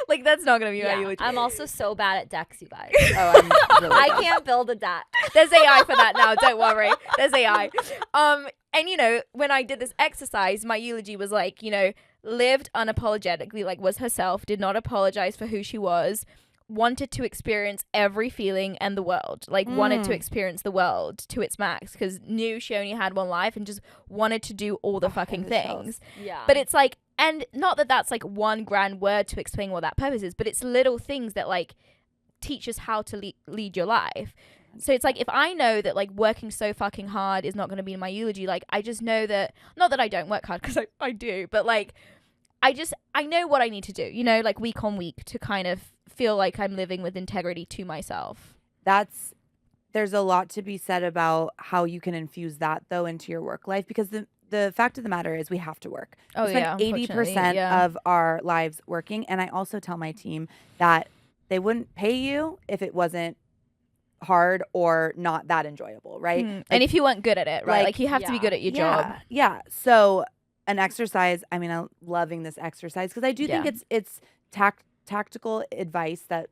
Like that's not gonna be my eulogy. I'm also so bad at decks, you guys. Oh, I'm really I can't build a deck. There's AI for that now. Don't worry. There's AI. And you know, when I did this exercise, my eulogy was like, you know, lived unapologetically, like was herself, did not apologize for who she was, wanted to experience every feeling and the world, like wanted to experience the world to its max because knew she only had one life and just wanted to do all the fucking things. Yeah. But it's like, and not that that's like one grand word to explain what that purpose is, but it's little things that like teach us how to lead your life. So it's like if I know that like working so fucking hard is not going to be my eulogy, like I just know that, not that I don't work hard because I do, but like I know what I need to do, you know, like week on week to kind of feel like I'm living with integrity to myself. There's a lot to be said about how you can infuse that though into your work life, because the fact of the matter is we have to work. Oh, we spend 80% of our lives working. And I also tell my team that they wouldn't pay you if it wasn't hard or not that enjoyable, right? Like, and if you weren't good at it, right? Like you have to be good at your job. Yeah. So an exercise, I mean, I'm loving this exercise because I do think it's tactical advice that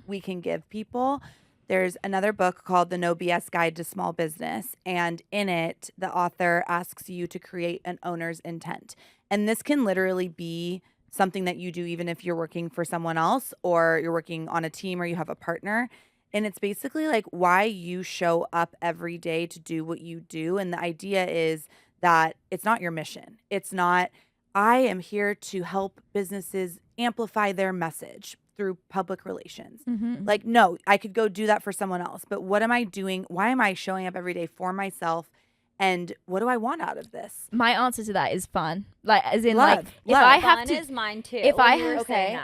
we can give people. There's another book called The No BS Guide to Small Business. And in it, the author asks you to create an owner's intent. And this can literally be something that you do even if you're working for someone else or you're working on a team or you have a partner. And it's basically like why you show up every day to do what you do. And the idea is that it's not your mission. It's not, I am here to help businesses amplify their message through public relations. Like, no, I could go do that for someone else. But what am I doing? Why am I showing up every day for myself? And what do I want out of this? My answer to that is fun. Like, as in, Love. if I have fun to, is mine too. if I have okay.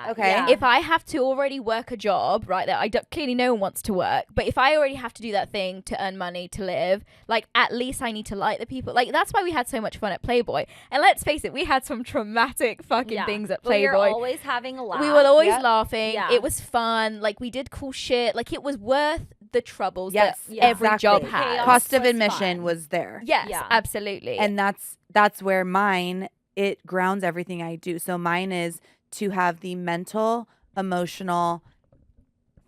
if I have to already work a job, right, that I don't, clearly no one wants to work, but if I already have to do that thing to earn money to live, like at least I need to like the people. Like that's why we had so much fun at Playboy. And let's face it, we had some traumatic fucking things at Playboy. We were always having a laugh. We were always laughing. Yeah. It was fun. Like we did cool shit. Like it was worth the troubles that Yeah. every job The had. chaos. Cost of was admission fun. was there. Yes, Yeah. absolutely. And that's where mine, it grounds everything I do. So mine is to have the mental, emotional,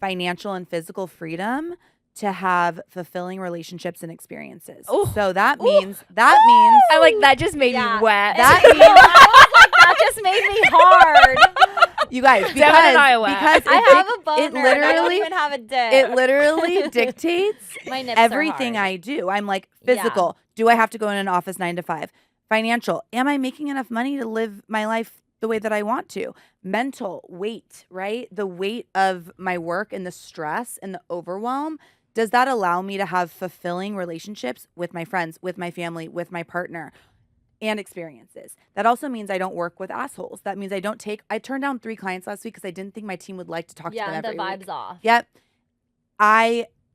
financial, and physical freedom to have fulfilling relationships and experiences. Ooh. So that means I like that just made me wet. That I was like, that just made me hard. you guys, Devon and I are wet. because I have a boner. it literally I don't even have a dick. it literally dictates My nips are everything hard. I do. I'm like physical. Do I have to go in an office 9 to 5? Financial. Am I making enough money to live my life the way that I want to? Mental weight, right? The weight of my work and the stress and the overwhelm. Does that allow me to have fulfilling relationships with my friends, with my family, with my partner, and experiences? That also means I don't work with assholes. That means I turned down 3 clients last week because I didn't think my team would like to talk to them every the week. vibe's off. Yep.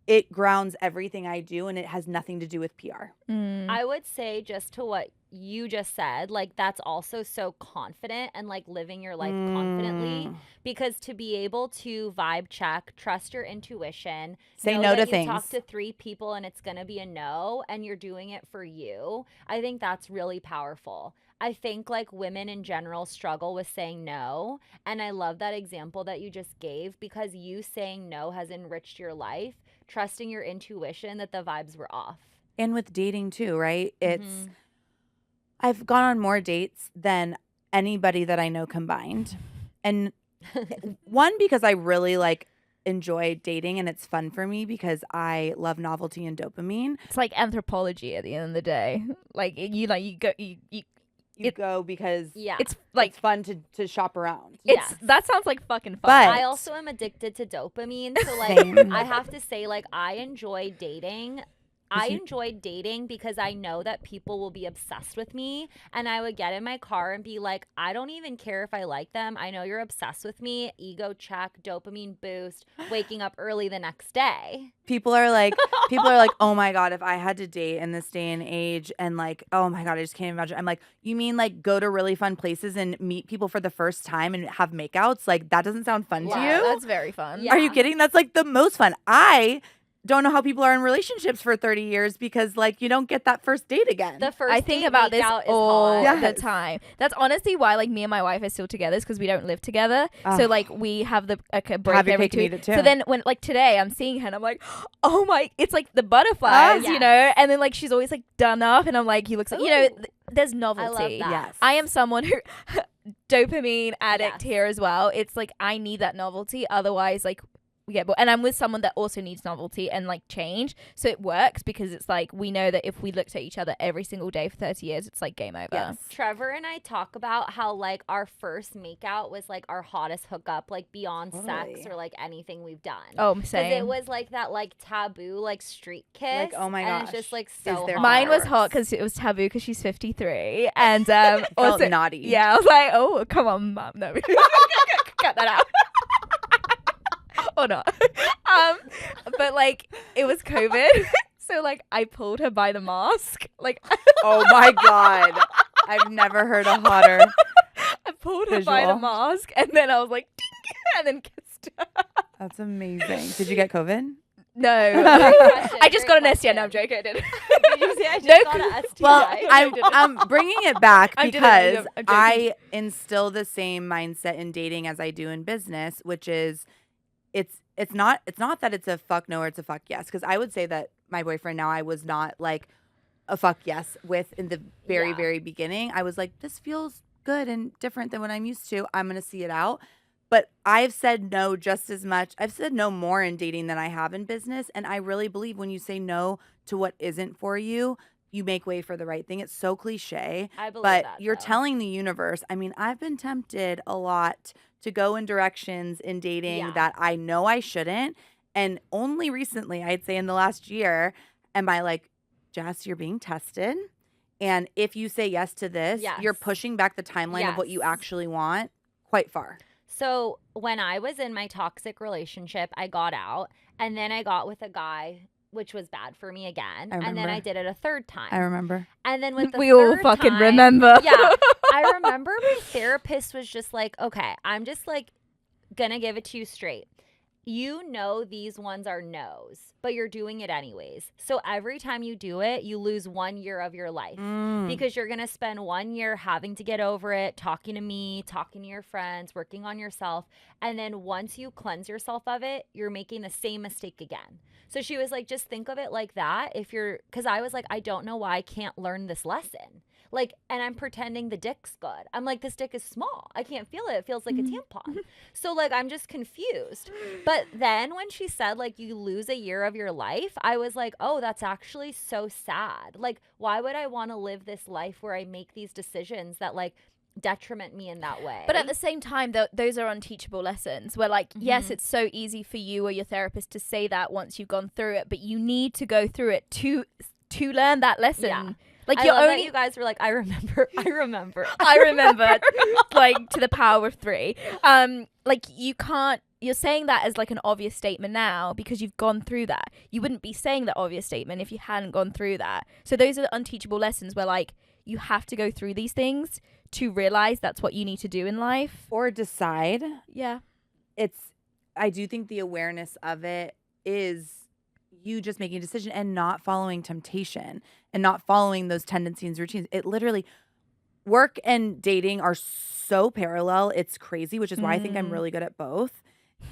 It grounds everything I do, and it has nothing to do with PR. I would say just to what you just said, like that's also so confident and like living your life confidently, because to be able to vibe check, trust your intuition, Say know no that to you things. talk to 3 people and it's going to be a no and you're doing it for you. I think that's really powerful. I think like women in general struggle with saying no. And I love that example that you just gave, because you saying no has enriched your life, trusting your intuition that the vibes were off. And with dating too, right? It's I've gone on more dates than anybody that I know combined. And one, because I really like enjoy dating and it's fun for me because I love novelty and dopamine. It's like anthropology at the end of the day. Like you go because Yeah. it's like it's fun to shop around. Yes. that sounds like fucking fun. But I also am addicted to dopamine. So like Same. I have to say, like, I enjoy dating. I enjoy dating because I know that people will be obsessed with me, and I would get in my car and be like, I don't even care if I like them. I know you're obsessed with me. Ego check, dopamine boost, waking up early the next day. People are like, oh my God, if I had to date in this day and age, and like, oh my God, I just can't imagine. I'm like, you mean like go to really fun places and meet people for the first time and have makeouts? Like that doesn't sound fun to Yeah, you? That's very fun. Yeah. Are you kidding? That's like the most fun. I don't know how people are in relationships for 30 years because like you don't get that first date again. The first I think date about this makeout is all hot. the Yes. time. That's honestly why like me and my wife are still together, because we don't live together. So like we have the break Have your every cake and 2 eat it too. So then when like today I'm seeing her and I'm like, oh my, it's like the butterflies, Yes. you know. And then like she's always like done up, and I'm like, he looks like, you know, Ooh. there's I novelty. love that. Yes. I am someone who dopamine addict Yes. here as well. It's like I need that novelty, otherwise like we get bored. And I'm with someone that also needs novelty and like change, so it works because it's like we know that if we looked at each other every single day for 30 years, it's like game over. Yes. Trevor and I talk about how like our first makeout was like our hottest hookup, like beyond sex Totally. or like anything we've done. Oh, Because same. it was like that like taboo like street kiss. Like, oh my and gosh, it's just like is so there hot. Mine was fireworks? hot because it was taboo because she's 53, and Felt also naughty. yeah, I was like, oh come on, mum, no, cut that out. Or not. But like it was COVID, so like I pulled her by the mask. Like Oh my God. I've never heard a hotter. I pulled her by the Visual. mask, and then I was like, ding, and then kissed her. That's amazing. Did you get COVID? No, Great question, I just great got an STI. question. No, I'm joking. I didn't. Did you say I just No, got a STI? Well, I didn't. I'm bringing it back I didn't, because I'm joking. I instill the same mindset in dating as I do in business, which is it's not that it's a fuck no or it's a fuck yes. Because I would say that my boyfriend now, I was not like a fuck yes with in the very, Yeah. very beginning. I was like, this feels good and different than what I'm used to. I'm going to see it out. But I've said no just as much. I've said no more in dating than I have in business. And I really believe when you say no to what isn't for you, you make way for the right thing. It's so cliche. I believe But that, you're though. telling the universe. I mean, I've been tempted a lot to go in directions in dating Yeah. that I know I shouldn't. And only recently, I'd say in the last year, am I like, Jess, you're being tested. And if you say yes to this, you're Yes. pushing back the timeline of what you Yes. actually want quite far. So when I was in my toxic relationship, I got out, and then I got with a guy, which was bad for me again. I And then I remember. did it a third time. I remember. And then with the We all third fucking time- remember. Yeah. I remember my therapist was just like, okay, I'm just like gonna give it to you straight. You know these ones are no's, but you're doing it anyways. So every time you do it, you lose 1 year of your life. Because you're going to spend 1 year having to get over it, talking to me, talking to your friends, working on yourself. And then once you cleanse yourself of it, you're making the same mistake again. So she was like, just think of it like that. Because I was like, I don't know why I can't learn this lesson. Like, and I'm pretending the dick's good. I'm like, this dick is small. I can't feel it. It feels like a tampon. So like, I'm just confused. But then when she said like, you lose a year of your life, I was like, oh, that's actually so sad. Like, why would I want to live this life where I make these decisions that like detriment me in that way? But at the same time, those are unteachable lessons where like, yes, it's so easy for you or your therapist to say that once you've gone through it, but you need to go through it to learn that lesson. Yeah. Like I you're love that only you guys were like, I remember. I remember like to the power of 3. Like you're saying that as like an obvious statement now because you've gone through that. You wouldn't be saying that obvious statement if you hadn't gone through that. So those are the unteachable lessons where like you have to go through these things to realize that's what you need to do in life. Or decide. Yeah. I do think the awareness of it is you just making a decision and not following temptation and not following those tendencies and routines. It literally, work and dating are so parallel. It's crazy, which is why I think I'm really good at both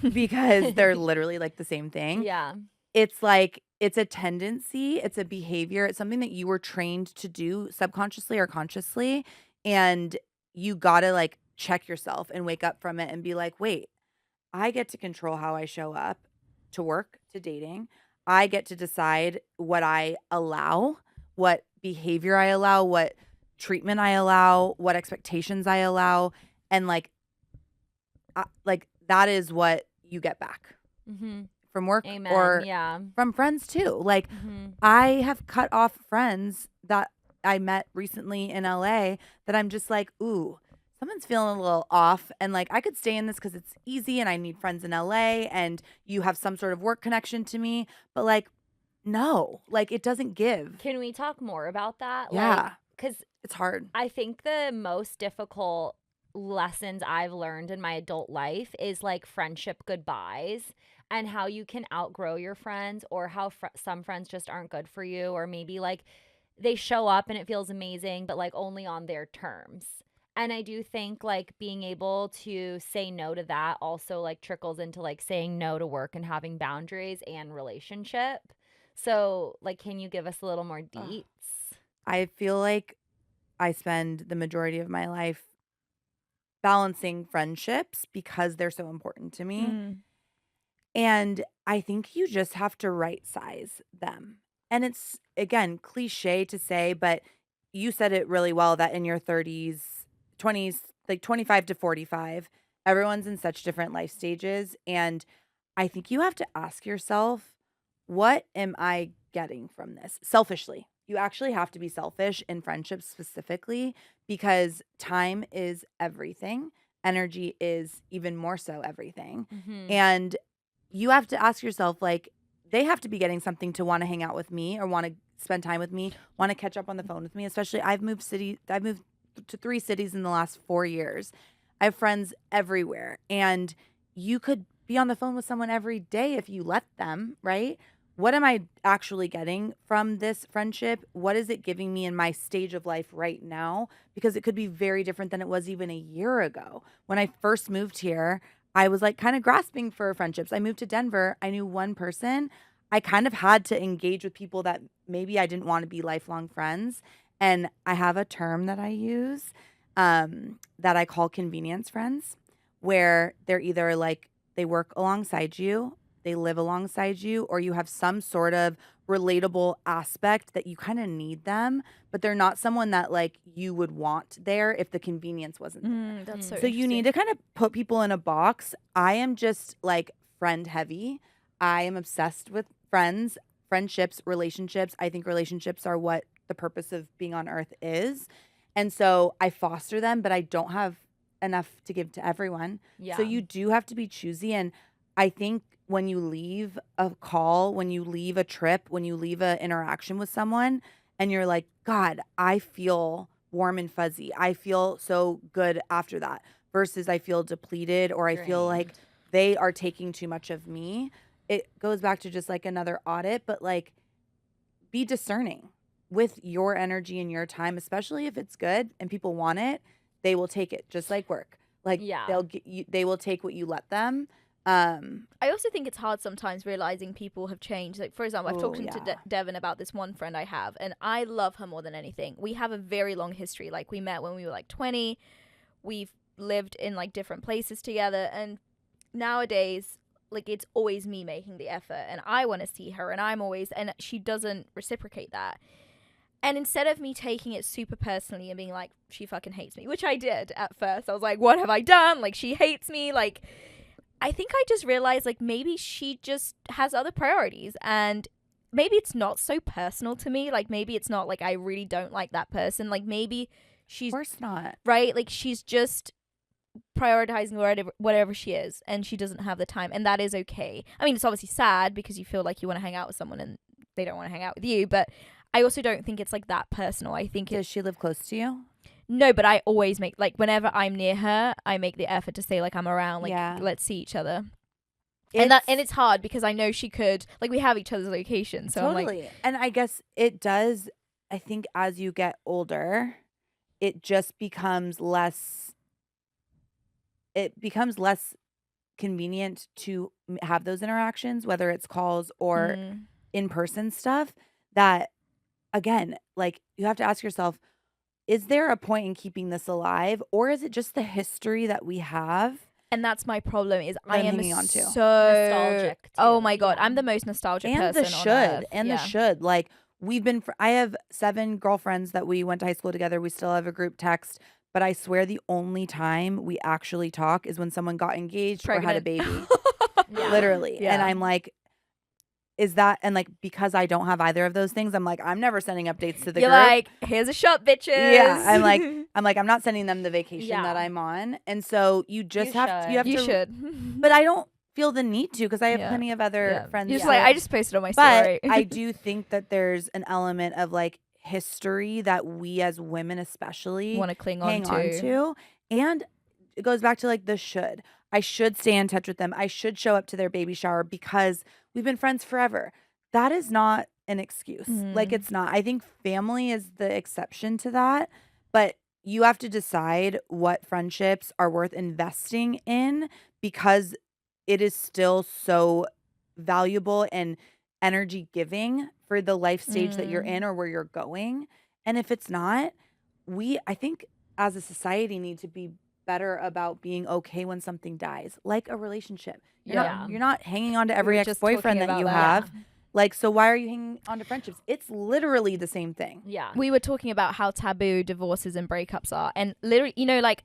because they're literally like the same thing. Yeah. It's like, it's a tendency, it's a behavior, it's something that you were trained to do subconsciously or consciously. And you gotta like check yourself and wake up from it and be like, wait, I get to control how I show up to work, to dating. I get to decide what I allow, what behavior I allow, what treatment I allow, what expectations I allow. And like that is what you get back from work. Amen. Or yeah. from friends too. Like I have cut off friends that I met recently in LA that I'm just like, ooh, someone's feeling a little off. And like, I could stay in this because it's easy and I need friends in LA and you have some sort of work connection to me. But like, no, like it doesn't give. Can we talk more about that? Yeah. Because it's hard. I think the most difficult lessons I've learned in my adult life is like friendship goodbyes and how you can outgrow your friends, or how some friends just aren't good for you, or maybe like they show up and it feels amazing, but like only on their terms. And I do think like being able to say no to that also like trickles into like saying no to work and having boundaries and relationship. So like, can you give us a little more deets? I feel like I spend the majority of my life balancing friendships because they're so important to me. And I think you just have to right size them. And it's, again, cliche to say, but you said it really well that in your 30s, 20s, like 25 to 45, everyone's in such different life stages. And I think you have to ask yourself, what am I getting from this? Selfishly. You actually have to be selfish in friendships specifically, because time is everything. Energy is even more so everything. And you have to ask yourself, like, they have to be getting something to want to hang out with me or want to spend time with me, want to catch up on the phone with me. Especially I've moved to 3 cities in the last 4 years. I have friends everywhere, and you could be on the phone with someone every day if you let them, right? What am I actually getting from this friendship? What is it giving me in my stage of life right now? Because it could be very different than it was even a year ago. When I first moved here, I was like kind of grasping for friendships. I moved to Denver. I knew one person. I kind of had to engage with people that maybe I didn't want to be lifelong friends. And I have a term that I use that I call convenience friends, where they're either like they work alongside you, they live alongside you, or you have some sort of relatable aspect that you kind of need them, but they're not someone that like you would want there if the convenience wasn't there. That's so So you need to kind of put people in a box. I am just like friend heavy. I am obsessed with friends, friendships, relationships. I think relationships are what the purpose of being on earth is. And so I foster them, but I don't have enough to give to everyone. Yeah. So you do have to be choosy. And I think when you leave a call, when you leave a trip, when you leave an interaction with someone and you're like, God, I feel warm and fuzzy. I feel so good after that, versus I feel depleted, or I feel like they are taking too much of me. It goes back to just like another audit, but like be discerning with your energy and your time, especially if it's good and people want it, they will take it, just like work. Like they will take what you let them. I also think it's hard sometimes realizing people have changed. Like, for example, I've talked to Devon about this one friend I have, and I love her more than anything. We have a very long history. Like, we met when we were like 20. We've lived in like different places together, and nowadays, like, it's always me making the effort, and I want to see her, and she doesn't reciprocate that. And instead of me taking it super personally and being like, she fucking hates me, which I did at first. I was like, what have I done? Like, she hates me. Like, I think I just realized, like, maybe she just has other priorities, and maybe it's not so personal to me. Like, maybe it's not like I really don't like that person. Like, maybe she's... Of course not. Right? Like, she's just prioritizing whatever she is, and she doesn't have the time, and that is okay. I mean, it's obviously sad because you feel like you want to hang out with someone and they don't want to hang out with you, but I also don't think it's like that personal. I think Does she live close to you? no, but I always make, like, whenever I'm near her, I make the effort to say like I'm around, like let's see each other. And it's hard because I know she could, like, we have each other's locations, so totally. I'm like, and I guess it does. I think as you get older, it just becomes less. It becomes less convenient to have those interactions, whether it's calls or in-person stuff. That again, like, you have to ask yourself, is there a point in keeping this alive, or is it just the history that we have? and that's my problem is I am hanging on to. so Nostalgic, too. Oh my God, Yeah. I'm the most nostalgic And person the on should, earth. and the should. Like, we've been, I have 7 girlfriends that we went to high school together. We still have a group text, but I swear the only time we actually talk is when someone got engaged or had a Pregnant. baby. Yeah. Literally. Yeah. And I'm like, is that, and like, because I don't have either of those things, I'm like, I'm never sending updates to the You're group. like, here's a shot, bitches. Yeah, I'm not sending them the vacation that Yeah. I'm on. And so you just have to, You to, should. but I don't feel the need to, because I have Yeah. plenty of other friends. You're just that- like, I just posted on my but story. I do think that there's an element of like history that we as women especially want to cling hang on to. And it goes back to like the should. I should stay in touch with them. I should show up to their baby shower because we've been friends forever. That is not an excuse. Like, it's not. I think family is the exception to that. But you have to decide what friendships are worth investing in, because it is still so valuable and energy giving for the life stage that you're in or where you're going. And if it's not, I think as a society need to be better about being okay when something dies, like a relationship. You're not hanging on to every were just ex-boyfriend talking that you about that. have. Like, so why are you hanging on to friendships? It's literally the same thing. Yeah. We were talking about how taboo divorces and breakups are, and literally, you know, like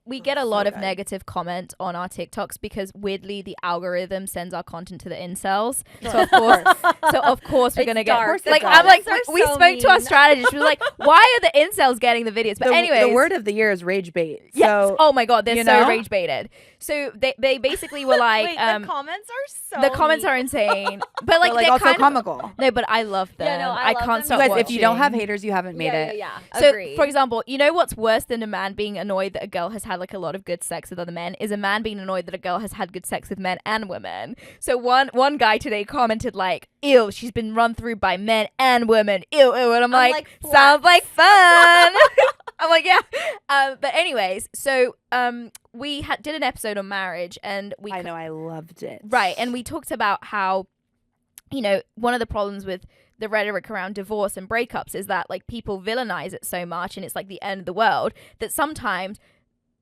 we get a lot of negative comment on our TikToks because weirdly the algorithm sends our content to the incels. So of course we're gonna dark. get like It's I'm like dark. we So spoke to our mean. strategist. We were like, why are the incels getting the videos? But anyway, The word of the year is rage bait. yes. So, Oh my God, they're you so know? rage baited. So they basically were like, Wait, the comments are so the comments mean. are insane, but like but like they're also kind of, comical. no, but I love them. Yeah, no, I love can't them. stop You guys, watching. if you don't have haters, you haven't made it. Yeah. So, Agreed. for example, you know what's worse than a man being annoyed that a girl has had like a lot of good sex with other men is a man being annoyed that a girl has had good sex with men and women. So one guy today commented like, "Ew, she's been run through by men and women. Ew, ew," and I'm like sounds like fun. I'm like, yeah. But anyways, so we did an episode on marriage, and I know, I loved it. right, and we talked about how, you know, one of the problems with the rhetoric around divorce and breakups is that like people villainize it so much and it's like the end of the world that sometimes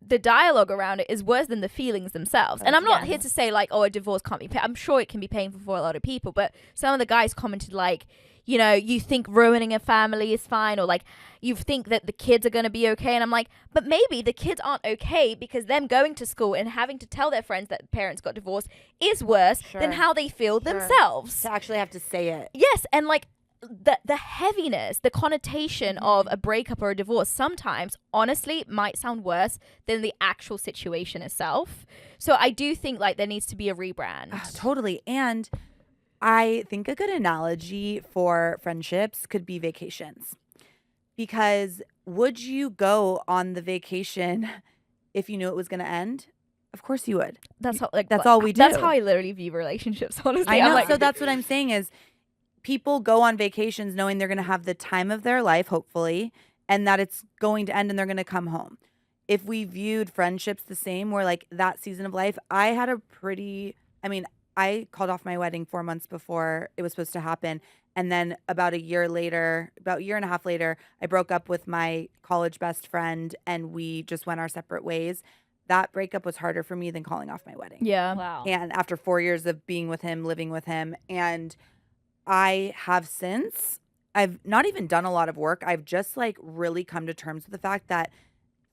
the dialogue around it is worse than the feelings themselves. And I'm not here to say like, oh, a divorce can't be I'm sure it can be painful for a lot of people, but some of the guys commented like, you know, you think ruining a family is fine, or like you think that the kids are going to be okay. And I'm like, but maybe the kids aren't okay because them going to school and having to tell their friends that parents got divorced is worse than how they feel themselves. To actually have to say it. Yes, and like the heaviness, the connotation of a breakup or a divorce sometimes honestly might sound worse than the actual situation itself. So I do think like there needs to be a rebrand. Totally. And I think a good analogy for friendships could be vacations. Because would you go on the vacation if you knew it was going to end? Of course you would. That's how, like, That's all we do. That's how I literally view relationships, honestly. I know. I'm like, So that's what I'm saying is people go on vacations knowing they're going to have the time of their life, hopefully, and that it's going to end and they're going to come home. If we viewed friendships the same, where like that season of life, I had I called off my wedding 4 months before it was supposed to happen. And then about a year and a half later, I broke up with my college best friend and we just went our separate ways. That breakup was harder for me than calling off my wedding. yeah. Wow. And after 4 years of being with him, living with him, and I have since, I've not even done a lot of work. I've just like really come to terms with the fact that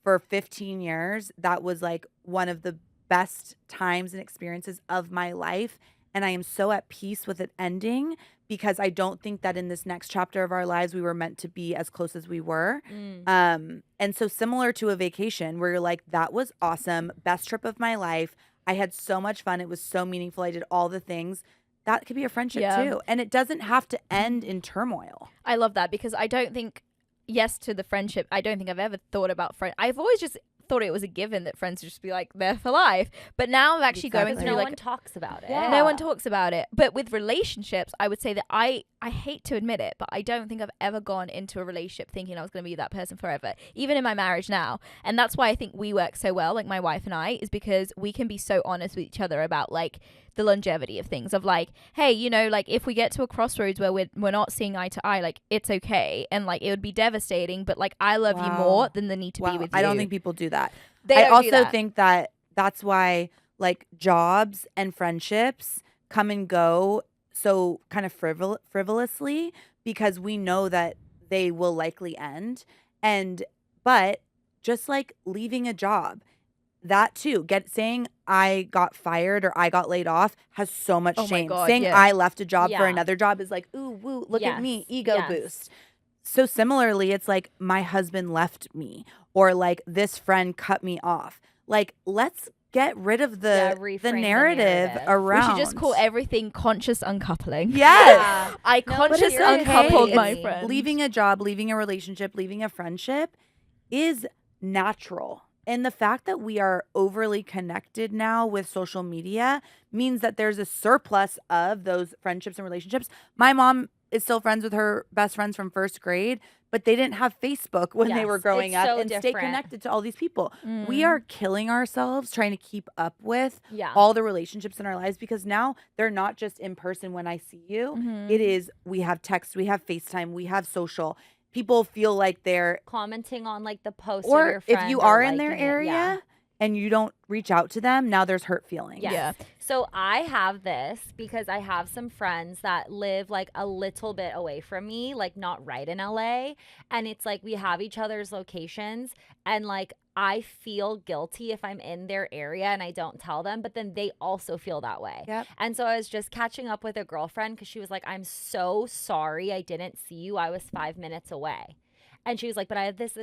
for 15 years, that was like one of the best times and experiences of my life. And I am so at peace with it ending because I don't think that in this next chapter of our lives, we were meant to be as close as we were. And so similar to a vacation where you're like, that was awesome. Best trip of my life. I had so much fun. It was so meaningful. I did all the things. that could be a friendship too. And it doesn't have to end in turmoil. I love that, because I don't think, yes to the friendship, I don't think I've ever thought about friends. I've always just thought it was a given that friends would just be like there for life, but now I'm actually going through no like one talks about it. no one talks about it. But with relationships, I would say that I hate to admit it, but I don't think I've ever gone into a relationship thinking I was going to be that person forever, even in my marriage now. And that's why I think we work so well, like my wife and I, is because we can be so honest with each other about like the longevity of things, of like, hey, you know, like if we get to a crossroads where we're not seeing eye to eye, like it's okay, and like it would be devastating, but like I love you more than the need to be with you. I don't think people do that. I also think that that's why like jobs and friendships come and go so kind of frivolously, because we know that they will likely end. But just like leaving a job, that too, saying I got fired or I got laid off has so much shame. Saying I left a job for another job is like, ooh, woo, look at me, ego boost. So similarly, it's like my husband left me, or like this friend cut me off. Like, let's get rid of the narrative around. We should just call everything conscious uncoupling. Yes. I conscious uncoupled my friend. Leaving a job, leaving a relationship, leaving a friendship is natural. And the fact that we are overly connected now with social media means that there's a surplus of those friendships and relationships. My mom is still friends with her best friends from first grade, but they didn't have Facebook when they were growing up and stay connected to all these people. We are killing ourselves trying to keep up with all the relationships in our lives, because now they're not just in person when I see you. It is, we have text, we have FaceTime, we have social. People feel like they're commenting on like the post or of your friend, if you are in their area and you don't reach out to them, now there's hurt feelings. Yeah. So I have this because I have some friends that live like a little bit away from me, like not right in LA. And it's like we have each other's locations, and like I feel guilty if I'm in their area and I don't tell them, but then they also feel that way. Yep. And so I was just catching up with a girlfriend because she was like, I'm so sorry I didn't see you. I was 5 minutes away. And she was like, but I have this.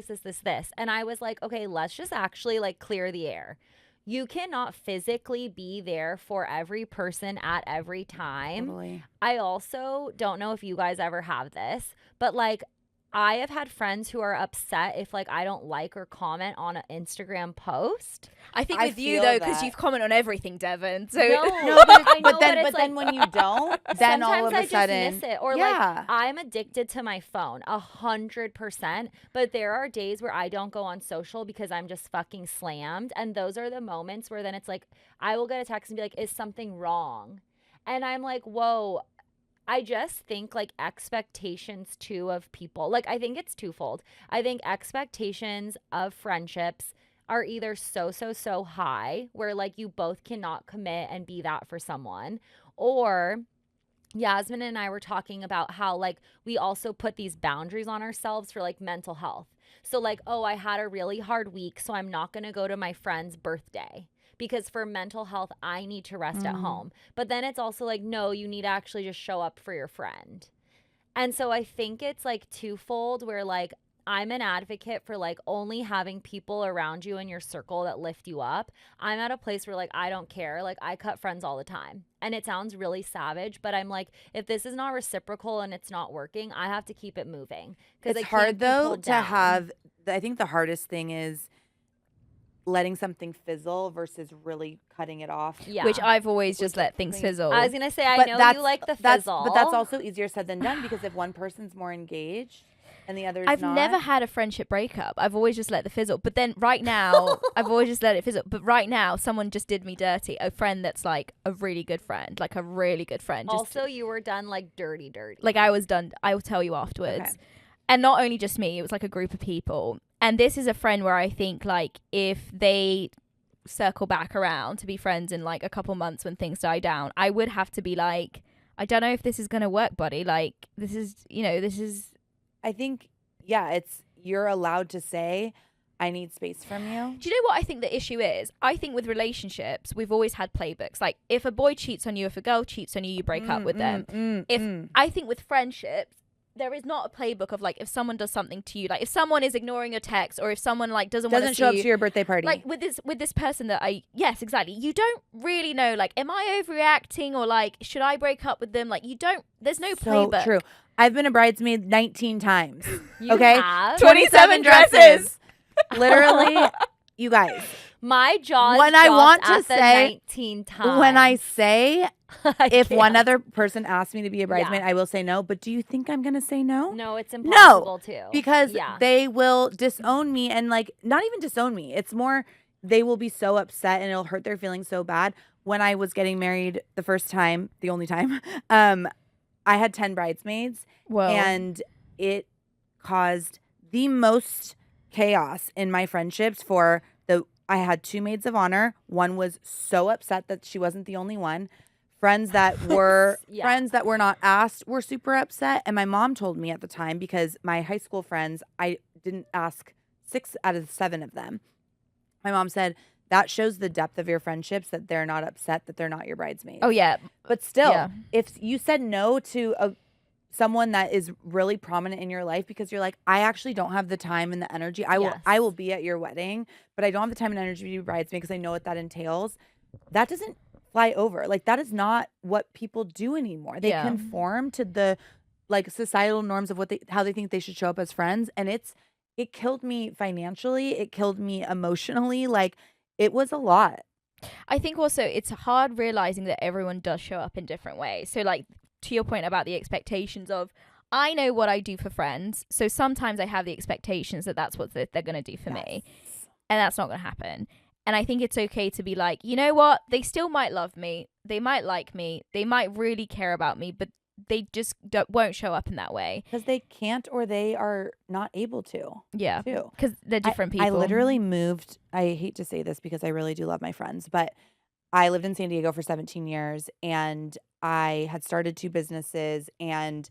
And I was like, okay, let's just actually like clear the air. You cannot physically be there for every person at every time. Totally. I also don't know if you guys ever have this, but like I have had friends who are upset if like I don't like or comment on an Instagram post. I think with you though, because you've commented on everything, Devon. So no, but then when you don't, then all of a sudden, just miss it. Or like I'm addicted to my phone 100%. But there are days where I don't go on social because I'm just fucking slammed, and those are the moments where then it's like I will get a text and be like, "Is something wrong?" And I'm like, "Whoa." I just think like expectations too of people, like I think it's twofold. I think expectations of friendships are either so high where like you both cannot commit and be that for someone, or Jasmin and I were talking about how like we also put these boundaries on ourselves for like mental health. So like, oh, I had a really hard week, so I'm not going to go to my friend's birthday. Because for mental health, I need to rest at home. But then it's also like, no, you need to actually just show up for your friend. And so I think it's like twofold where like I'm an advocate for like only having people around you in your circle that lift you up. I'm at a place where like I don't care. Like I cut friends all the time. And it sounds really savage, but I'm like, if this is not reciprocal and it's not working, I have to keep it moving. It's hard though to have, I think the hardest thing is letting something fizzle versus really cutting it off. Yeah. Which I've always just let things fizzle. I was going to say, I know you like the fizzle. But that's also easier said than done, because if one person's more engaged and the other's I've never had a friendship breakup. I've always just let the fizzle. But then right now, I've always just let it fizzle. But right now, someone just did me dirty. A friend that's like a really good friend. Like a really good friend. Also, you were done like dirty. Like I was done. I will tell you afterwards. Okay. And not only just me, it was like a group of people. And this is a friend where I think like if they circle back around to be friends in like a couple months when things die down, I would have to be like, I don't know if this is going to work, buddy. Like this is. I think, you're allowed to say, I need space from you. Do you know what I think the issue is? I think with relationships, we've always had playbooks. Like if a boy cheats on you, if a girl cheats on you, you break up with them. I think with friendships, there is not a playbook of like if someone does something to you, like if someone is ignoring your text or if someone like doesn't want to show up see to your birthday party. like with this person that yes, exactly. You don't really know, like, am I overreacting or like should I break up with them? Like there's no playbook. True. I've been a bridesmaid 19 times. You okay? have? 27 dresses. Literally, you guys. My jaw When I want to at the say 19 times. When I say if can't. one other person asks me to be a bridesmaid, I will say no. But do you think I'm going to say no? No, it's impossible to. Because they will disown me and like not even disown me. It's more they will be so upset and it'll hurt their feelings so bad. When I was getting married the first time, the only time, I had 10 bridesmaids. Whoa. And it caused the most chaos in my friendships I had 2 maids of honor. One was so upset that she wasn't the only one. Friends that were friends that were not asked were super upset. And my mom told me at the time, because my high school friends, I didn't ask 6 out of 7 of them. My mom said, that shows the depth of your friendships, that they're not upset that they're not your bridesmaids. Oh, yeah. But still, if you said no to someone that is really prominent in your life because you're like, I actually don't have the time and the energy. I will be at your wedding, but I don't have the time and energy to be bridesmaid because I know what that entails. That doesn't fly over. Like that is not what people do anymore. They conform to the like societal norms of how they think they should show up as friends. And it killed me financially. It killed me emotionally. Like it was a lot. I think also it's hard realizing that everyone does show up in different ways. So like, to your point about the expectations of, I know what I do for friends, so sometimes I have the expectations that that's what they're going to do for me, and that's not going to happen. And I think it's okay to be like, you know what, they still might love me, they might like me, they might really care about me, but they just won't show up in that way because they can't or they are not able to. Yeah, because they're different people. I literally moved. I hate to say this because I really do love my friends, but I lived in San Diego for 17 years and I had started 2 businesses, and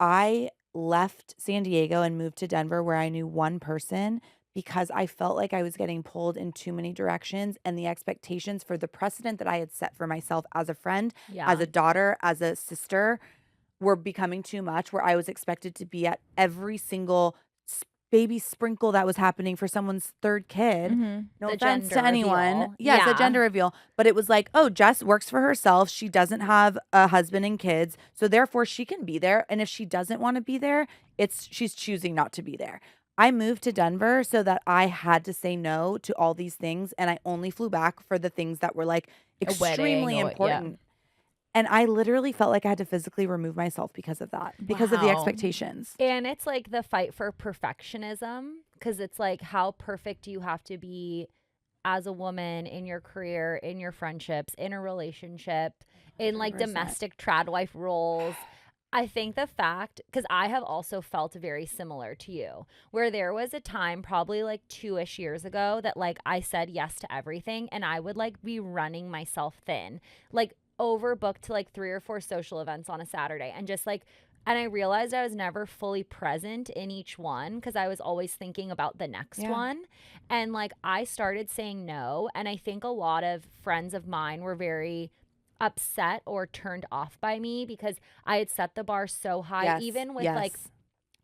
I left San Diego and moved to Denver where I knew one person because I felt like I was getting pulled in too many directions, and the expectations for the precedent that I had set for myself as a friend, as a daughter, as a sister were becoming too much, where I was expected to be at every single baby sprinkle that was happening for someone's 3rd kid. Mm-hmm. No offense to anyone. Yes, a gender reveal. But it was like, oh, Jess works for herself. She doesn't have a husband and kids. So therefore she can be there. And if she doesn't want to be there, she's choosing not to be there. I moved to Denver so that I had to say no to all these things. And I only flew back for the things that were like extremely important. And I literally felt like I had to physically remove myself because of that, because of the expectations. And it's like the fight for perfectionism, because it's like how perfect do you have to be as a woman in your career, in your friendships, in a relationship, in like 100%. domestic trad wife roles. I think the fact, because I have also felt very similar to you, where there was a time probably like 2-ish years ago that like I said yes to everything and I would like be running myself thin, like overbooked to like 3 or 4 social events on a Saturday, and just like, and I realized I was never fully present in each one because I was always thinking about the next one. And like I started saying no, and I think a lot of friends of mine were very upset or turned off by me because I had set the bar so high, even with like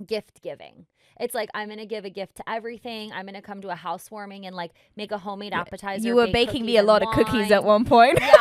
gift giving. It's like, I'm going to give a gift to everything. I'm going to come to a housewarming and like make a homemade appetizer. You were baking me a lot of cookies at one point. Yeah.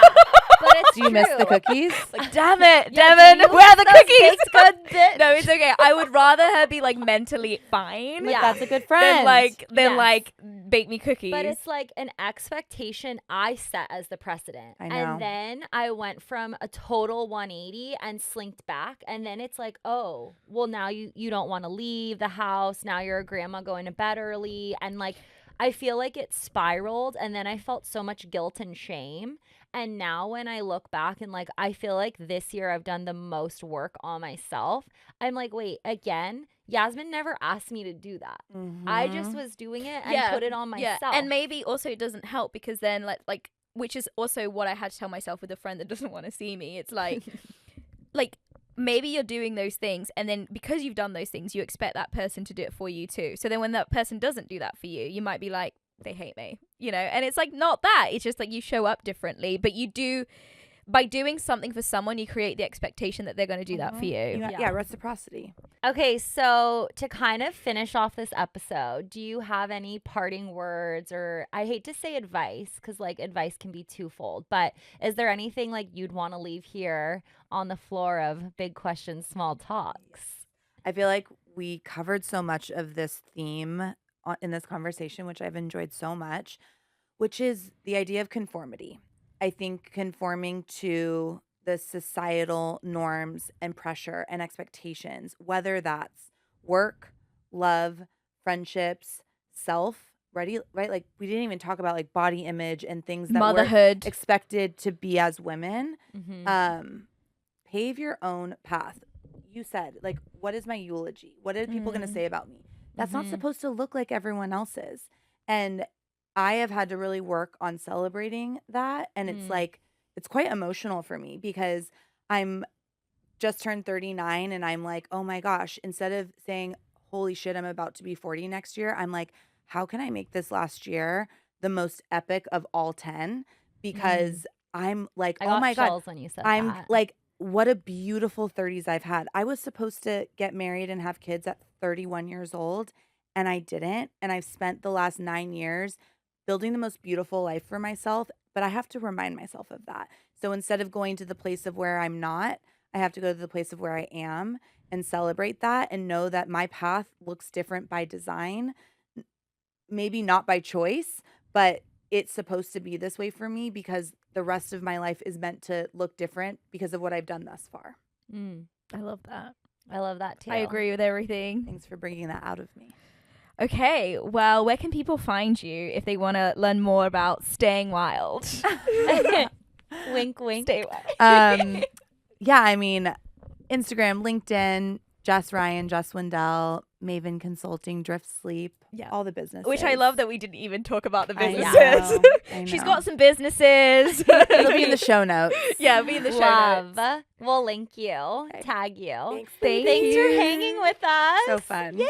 But it's Do you miss the cookies? Like, damn it, Devon, where are the cookies? Good No, it's okay. I would rather her be like mentally fine. But that's a good friend. Than like bake me cookies. But it's like an expectation I set as the precedent. I know. And then I went from a total 180 and slinked back. And then it's like, oh, well, now you don't want to leave the house. Now you're a grandma going to bed early. And like, I feel like it spiraled. And then I felt so much guilt and shame. And now when I look back and like, I feel like this year I've done the most work on myself. I'm like, wait, again, Jasmin never asked me to do that. Mm-hmm. I just was doing it and put it on myself. Yeah. And maybe also it doesn't help because then like, which is also what I had to tell myself with a friend that doesn't want to see me. It's like, like maybe you're doing those things and then because you've done those things, you expect that person to do it for you too. So then when that person doesn't do that for you, you might be like, they hate me, you know? And it's like not that. It's just like you show up differently, but you do by doing something for someone, you create the expectation that they're going to do that for you. Yeah, reciprocity. Okay, so to kind of finish off this episode, do you have any parting words, or I hate to say advice because like advice can be twofold, but is there anything like you'd want to leave here on the floor of big questions, small talks? I feel like we covered so much of this theme in this conversation, which I've enjoyed so much, which is the idea of conformity. I think conforming to the societal norms and pressure and expectations, whether that's work, love, friendships, self, right? Like we didn't even talk about like body image and things that Motherhood. we're expected to be as women. Mm-hmm. Pave your own path. You said, like, what is my eulogy? What are people going to say about me? That's not supposed to look like everyone else's. And I have had to really work on celebrating that. And it's like, it's quite emotional for me because I'm just turned 39 and I'm like, oh my gosh, instead of saying, holy shit, I'm about to be 40 next year, I'm like, how can I make this last year the most epic of all 10? Because I'm like, I oh got my God, chills when you said I'm that. like, what a beautiful 30s I've had. I was supposed to get married and have kids at 31 years old, and I didn't. And I've spent the last 9 years building the most beautiful life for myself, but I have to remind myself of that. So instead of going to the place of where I'm not, I have to go to the place of where I am and celebrate that and know that my path looks different by design, maybe not by choice, but it's supposed to be this way for me because the rest of my life is meant to look different because of what I've done thus far. I love that. I love that too. I agree with everything. Thanks for bringing that out of me. Okay, well, where can people find you if they want to learn more about staying wild? Wink, wink. Stay wild. Yeah, I mean, Instagram, LinkedIn, Jess Rian, Jess Wendell, Maven Consulting, Drift Sleep, all the businesses. Which I love that we didn't even talk about the I businesses. know. She's got some businesses. It'll be in the show notes. Yeah, it'll be in the show Love. notes. We'll link you, tag you. Thanks. Thanks for hanging with us. So fun. Yay!